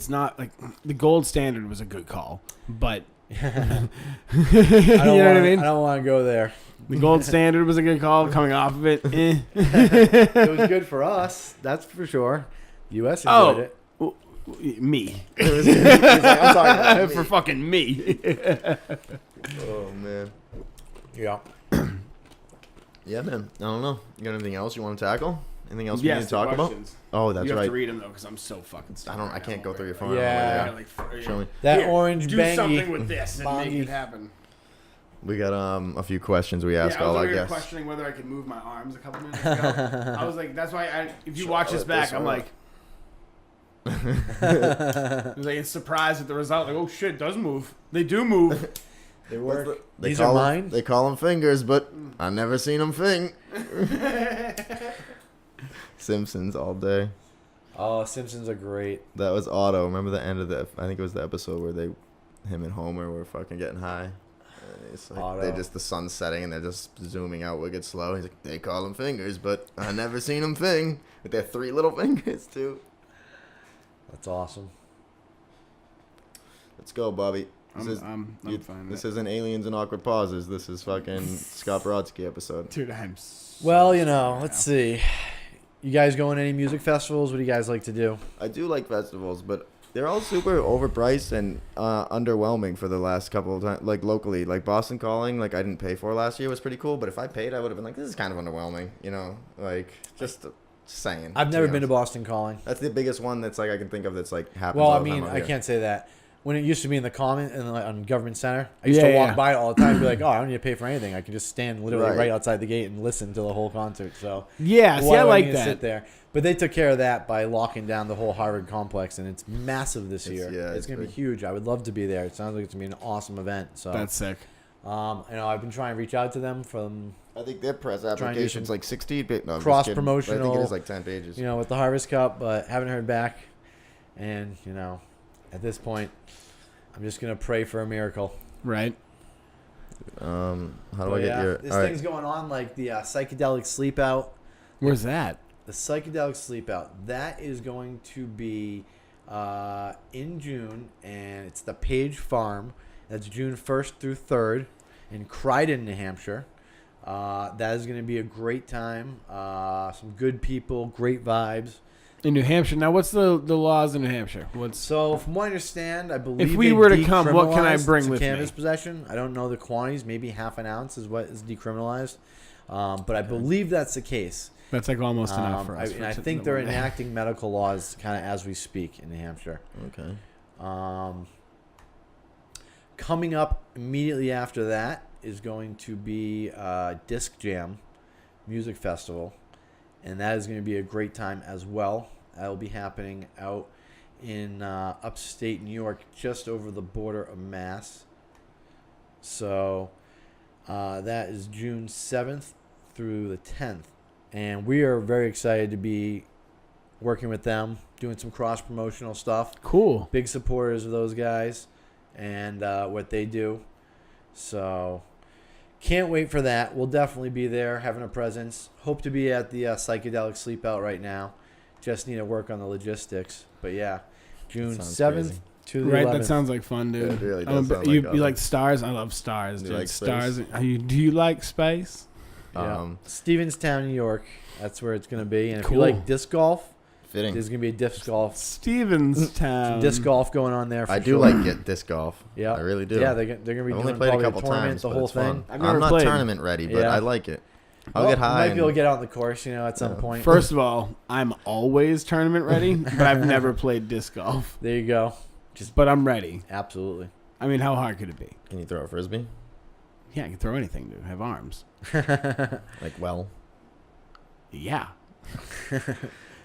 S2: not like the gold standard was a good call, but you know what I mean.
S3: I don't want to go there.
S2: The gold standard was a good call. Coming off of it, eh.
S3: It was good for us, that's for sure. U.S. enjoyed it.
S2: me
S3: He's like, I'm talking about
S2: for
S3: me.
S2: fucking me.
S1: Oh man.
S3: Yeah.
S1: Yeah, man. I don't know. You got anything else you want to tackle? Anything else we
S2: Yes,
S1: need to talk about? Oh, that's
S2: you have
S1: right.
S2: to read them though, because I'm so fucking.
S1: I can't go through your phone.
S3: Yeah.
S1: Show me.
S3: That
S2: Here,
S3: orange
S2: do
S3: bangy.
S2: something with this and make
S3: Bongy.
S2: it happen.
S1: We got a few questions we ask
S2: I was
S1: all our
S2: over here
S1: guests.
S2: questioning whether I could move my arms a couple minutes ago. I was like, that's why if you watch this back, I'm like, I was like, it's surprised at the result. Like, oh shit, it does move. They do move.
S3: They work.
S1: They
S3: These
S1: call
S3: are
S1: 'em-
S3: mine.
S1: They call them fingers, but I never seen them fing. Simpsons all day.
S3: Oh, Simpsons are great.
S1: That was Otto. Remember the end of I think it was the episode where him and Homer were fucking getting high. And it's like
S3: Otto.
S1: the sun's setting and they're just zooming out wicked slow. He's like, they call them fingers, but I never seen them fing. With their 3 little fingers too.
S3: That's awesome.
S1: Let's go, Bobby.
S2: I'm fine.
S1: This isn't Aliens and Awkward Pauses. This is fucking Scott Brodsky episode.
S2: Dude, I'm so
S3: Well,
S2: sorry
S3: let's
S2: now.
S3: see. You guys going to any music festivals? What do you guys like to do?
S1: I do like festivals, but they're all super overpriced and underwhelming for the last couple of times. Like locally, like Boston Calling, like I didn't pay for last year was pretty cool. But if I paid, I would have been like, this is kind of underwhelming. You know, like just saying.
S3: I've never been to
S1: honest.
S3: Boston Calling.
S1: That's the biggest one that's like I can think of that's like happens.
S3: Well,
S1: all
S3: I
S1: the time
S3: mean,
S1: out
S3: I
S1: here.
S3: can't say that. When it used to be in the Common and like on Government Center, I used
S2: Yeah,
S3: to walk
S2: yeah.
S3: by it all the time and be like, oh, I don't need to pay for anything. I can just stand literally
S1: Right.
S3: right outside the gate and listen to the whole concert. So
S2: Yeah, see,
S3: why
S2: I
S3: do
S2: like
S3: need to
S2: that.
S3: sit there? But they took care of that by locking down the whole Harvard complex, and it's massive this
S1: It's-
S3: year.
S1: yeah,
S3: it's
S1: it's
S3: going to be
S1: big.
S3: huge. I would love to be there. It sounds like it's going to be an awesome event. So
S2: That's sick.
S3: I've been trying to reach out to them from
S1: I think their press
S3: to do
S1: application's
S3: some
S1: like 60. No, I'm just kidding. I think
S3: cross-promotional,
S1: it is like 10 pages.
S3: with the Harvest Cup, but haven't heard back. And at this point, I'm just going to pray for a miracle.
S2: Right.
S1: How do
S3: But
S1: I get
S3: yeah,
S1: your?
S3: this
S1: all right.
S3: thing's going on like the psychedelic sleep out.
S2: Where's that?
S3: The psychedelic sleep out. That is going to be in June, and it's the Page Farm. That's June 1st through 3rd in Croydon, New Hampshire. That is going to be a great time. Some good people, great vibes.
S2: In New Hampshire. Now, what's the laws in New Hampshire? What's
S3: So, from what I understand, I believe
S2: If we
S3: they
S2: were to come, what can I
S3: decriminalized
S2: bring
S3: some
S2: with
S3: cannabis
S2: me?
S3: possession. I don't know the quantities. Maybe half an ounce is what is decriminalized. But I believe that's the case.
S2: that's like almost enough for us.
S3: I think they're enacting medical laws kind of as we speak in New Hampshire.
S1: Okay.
S3: Coming up immediately after that is going to be Disc Jam Music Festival, and that is going to be a great time as well. That will be happening out in upstate New York, just over the border of Mass. So that is June 7th through the 10th. And we are very excited to be working with them, doing some cross-promotional stuff.
S2: Cool.
S3: Big supporters of those guys and what they do. So can't wait for that. We'll definitely be there, having a presence. Hope to be at the psychedelic sleep out right now. Just need to work on the logistics. But yeah, June
S1: sounds
S3: 7th
S1: crazy.
S3: to the
S2: Right,
S3: 11th.
S2: that sounds like fun, dude.
S1: Yeah, it really
S2: I'm
S1: does
S2: a-
S1: sound
S2: you
S1: like
S2: you
S1: awesome.
S2: like stars? I love stars,
S1: You
S2: dude.
S1: like
S2: stars.
S1: space?
S2: Do you like space?
S3: Yeah. Stevenstown, New York. That's where it's going to be. And if
S2: Cool.
S3: you like disc golf,
S1: Fitting.
S3: there's going to be a disc golf.
S2: Stevenstown.
S3: Disc golf going on there. For
S1: I do
S3: sure.
S1: like disc golf.
S3: Yeah,
S1: I really do.
S3: Yeah, they're going to be
S1: I've
S3: doing
S1: only played a
S3: probably
S1: couple
S3: tournament,
S1: times,
S3: the
S1: but
S3: whole
S1: it's
S3: thing.
S1: fun.
S2: I've never
S1: I'm not
S2: played.
S1: tournament ready, but
S3: Yeah.
S1: I like it. I'll
S3: Well,
S1: get
S3: you
S1: high.
S3: might be able to
S1: and-
S3: get out on the course, at some point.
S2: First of all, I'm always tournament ready, but I've never played disc golf.
S3: There you go.
S2: But I'm ready.
S3: Absolutely.
S2: I mean, how hard could it be?
S1: Can you throw a frisbee?
S2: Yeah, I can throw anything, dude. I have arms.
S1: Like, well.
S2: Yeah.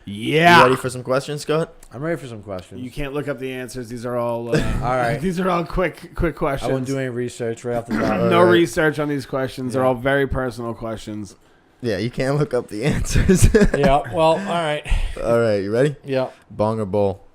S1: You
S2: Yeah.
S1: ready for some questions, Scott?
S3: I'm ready for some questions.
S2: You can't look up the answers. These are all.
S3: All right.
S2: These are all quick questions.
S3: I won't do any research right off the top.
S2: No
S1: All right.
S2: research on these questions. They're
S3: Yeah.
S2: all very personal questions.
S1: Yeah, you can't look up the answers.
S3: Yeah. Well, all right.
S1: All right, you ready?
S3: Yeah.
S1: Bong or bowl?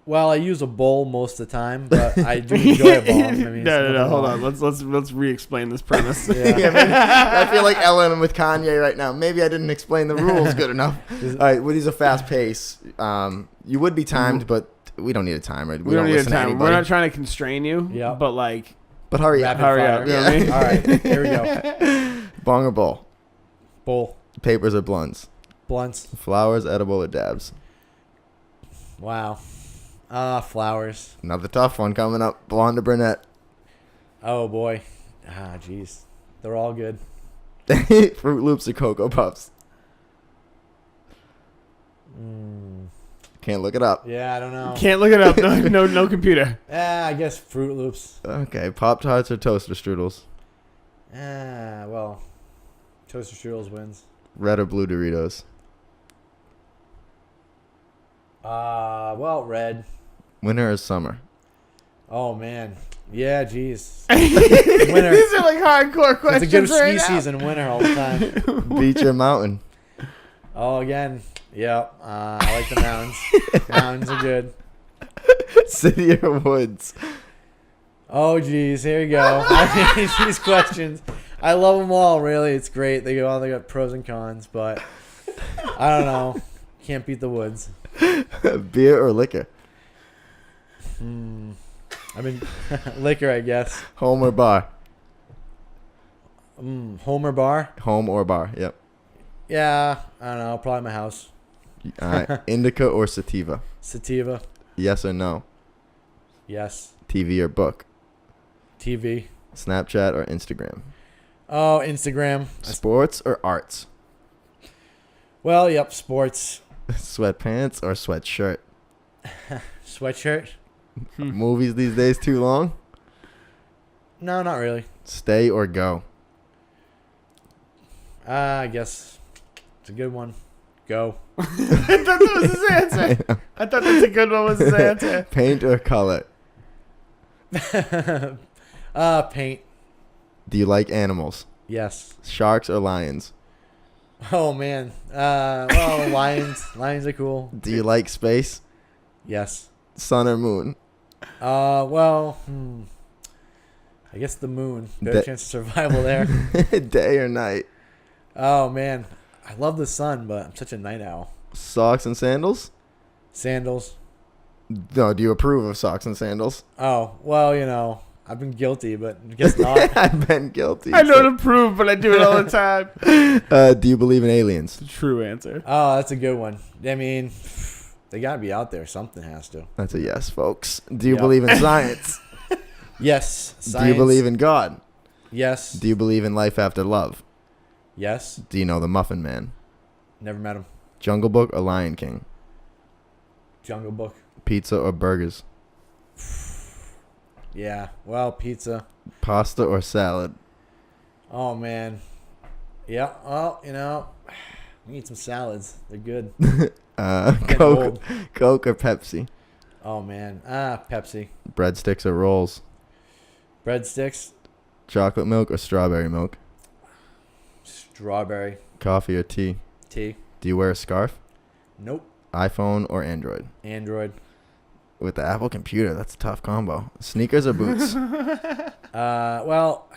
S3: Well, I use a bowl most of the time, but I do enjoy a bowl. I mean,
S2: no. Hold on. Let's re-explain this premise.
S3: Yeah.
S1: Yeah, maybe, I feel like Ellen with Kanye right now. Maybe I didn't explain the rules good enough. All right, well, these are fast pace. You would be timed, but we don't need a timer.
S2: We don't need a
S1: listen to
S2: time. We're
S1: anybody.
S2: not trying to constrain you.
S3: Yeah.
S2: But like,
S1: But hurry up.
S3: Rapid
S2: hurry
S3: fire.
S2: up. You know what I mean?
S3: All right. Here we go.
S1: Bong or bowl?
S3: Bowl.
S1: Papers or blunts?
S3: Blunts.
S1: Flowers, edible or dabs?
S3: Wow. Flowers.
S1: Another tough one coming up. Blonde or brunette?
S3: Oh boy. Jeez. They're all good.
S1: Fruit Loops or Cocoa Puffs? Can't look it up.
S3: Yeah, I don't know.
S2: can't look it up. No computer.
S3: I guess Fruit Loops.
S1: Okay, Pop Tarts or toaster strudels?
S3: Well, Toaster Strudels wins.
S1: Red or blue Doritos?
S3: Well, red.
S1: Winter or summer?
S3: Oh man. Yeah, jeez.
S2: Winter. These are like hardcore
S3: It's
S2: questions.
S3: a good ski
S2: right now.
S3: season, winter all the time.
S1: Beach or mountain?
S3: Oh, again. Yep. I like the mountains. Mountains are good.
S1: City or woods?
S3: Oh, geez. Here we go. I mean, these questions. I love them all, really. It's great. They got pros and cons, but I don't know. Can't beat the woods.
S1: Beer or liquor?
S3: I mean, liquor, I guess.
S1: Home or bar?
S3: Home or bar?
S1: Home or bar, yep.
S3: Yeah. I don't know. Probably my house.
S1: All right. Indica or sativa?
S3: Sativa.
S1: Yes or no?
S3: Yes.
S1: TV or book?
S3: TV.
S1: Snapchat or Instagram?
S3: Oh, Instagram.
S1: Sports or arts?
S3: Well, yep, sports.
S1: Sweatpants or sweatshirt?
S3: Sweatshirt?
S1: Movies these days too long?
S3: No, not really.
S1: Stay or go?
S3: I guess it's a good one. Go.
S2: I thought that was his answer. I thought that's a good one was his answer.
S1: Paint or color?
S3: Paint.
S1: Do you like animals?
S3: Yes.
S1: Sharks or lions?
S3: Oh man. Well, lions. Lions are cool.
S1: Do you like space?
S3: Yes.
S1: Sun or moon?
S3: Well, I guess the moon. Better
S1: Da-
S3: chance of survival there.
S1: Day or night?
S3: Oh man, I love the sun, but I'm such a night owl.
S1: Socks and sandals?
S3: Sandals.
S1: No, do you approve of socks and sandals?
S3: Oh well, I've been guilty, but I guess not.
S1: I've been guilty.
S2: I don't approve, but I do it all the time.
S1: Do you believe in aliens?
S2: It's a true answer.
S3: Oh, that's a good one. I mean, they gotta be out there. Something has to.
S1: That's a yes, folks. Do you
S3: Yep.
S1: believe in science?
S3: Yes.
S1: Do you believe in God?
S3: Yes.
S1: Do you believe in life after love?
S3: Yes.
S1: Do you know the Muffin Man?
S3: Never met him.
S1: Jungle Book or Lion King?
S3: Jungle Book.
S1: Pizza or burgers?
S3: Yeah. Well, pizza.
S1: Pasta or salad?
S3: Oh man. Yeah. Well, we need some salads. They're good. Getting
S1: Coke,
S3: old.
S1: Coke or Pepsi?
S3: Oh man. Pepsi.
S1: Breadsticks or rolls?
S3: Breadsticks.
S1: Chocolate milk or strawberry milk?
S3: Strawberry.
S1: Coffee or tea?
S3: Tea.
S1: Do you wear a scarf?
S3: Nope.
S1: iPhone or Android?
S3: Android.
S1: With the Apple computer, that's a tough combo. Sneakers or boots?
S3: Well,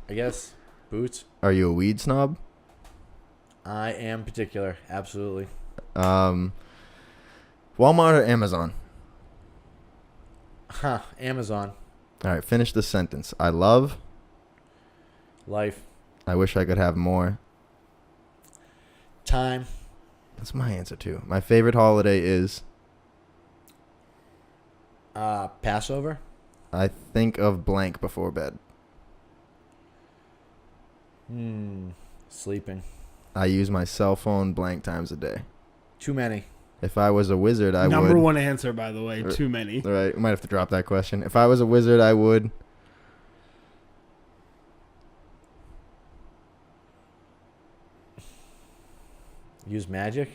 S3: I guess boots.
S1: Are you a weed snob?
S3: I am particular. Absolutely.
S1: Walmart or Amazon?
S3: Amazon.
S1: All right, finish the sentence. I love.
S3: Life.
S1: I wish I could have more.
S3: Time.
S1: That's my answer too. My favorite holiday is.
S3: Passover.
S1: I think of blank before bed.
S3: Sleeping.
S1: I use my cell phone blank times a day.
S3: Too many.
S1: If I was a wizard, I
S2: Number
S1: would.
S2: one answer, by the way. Too many.
S1: All right, we might have to drop that question. If I was a wizard, I would.
S3: Use magic.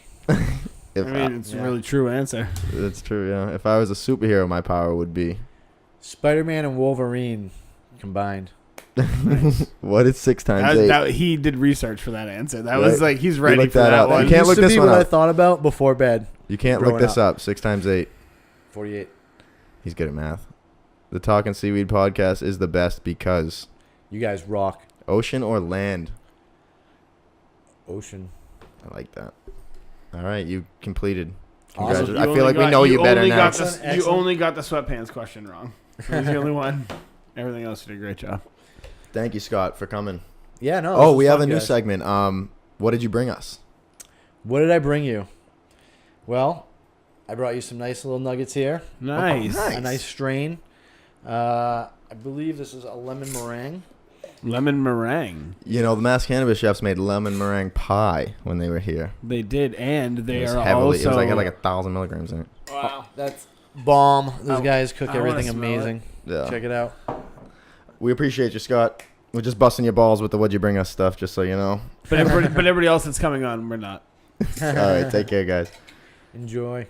S1: If
S2: I mean, it's
S3: yeah.
S2: a really true answer.
S1: that's true. Yeah. If I was a superhero, my power would be.
S3: Spider-Man and Wolverine combined.
S1: What is 6 times 8?
S2: He did research for that answer. That was
S1: Right.
S2: like he's ready
S1: looked
S2: for
S1: that
S2: that
S1: up.
S2: one.
S1: You can't
S3: used
S1: look
S3: to
S1: this
S3: be
S1: one
S3: what I
S1: up.
S3: thought about before bed.
S1: You can't look
S3: growing
S1: this
S3: up.
S1: up. 6 times 8.
S3: 48.
S1: He's good at math. The Talking Seaweed podcast is the best because
S3: You guys rock.
S1: ocean or land.
S3: Ocean.
S1: I like that. All right, you completed.
S3: Awesome.
S1: Congratulations. I feel like we know you better
S2: only
S1: now.
S2: got
S3: Excellent,
S2: you only got the sweatpants question wrong. He's the only one. Everything else you did a great job.
S1: Thank you, Scott, for coming.
S3: Yeah, no.
S1: Oh,
S3: this was
S1: we have a
S3: fun,
S1: new
S3: guys.
S1: segment. What did you bring us?
S3: What did I bring you? Well, I brought you some nice little nuggets here.
S2: Nice.
S1: nice.
S3: A nice strain. I believe this is a lemon meringue.
S2: Lemon meringue.
S1: You know, the Mass Cannabis chefs made lemon meringue pie when they were here.
S2: They did, and they
S1: It was
S2: are
S1: heavily.
S2: also.
S1: It was like had like 1,000 milligrams in it.
S2: Wow.
S3: That's bomb. Those
S2: I-
S3: guys cook
S2: I wanna
S3: everything
S2: smell it.
S3: amazing.
S1: Yeah.
S3: Check it out.
S1: We appreciate you, Scott. We're just busting your balls with the "What'd you bring us" stuff, just so you know.
S2: But everybody else that's coming on, we're not.
S1: All right, take care, guys.
S3: Enjoy.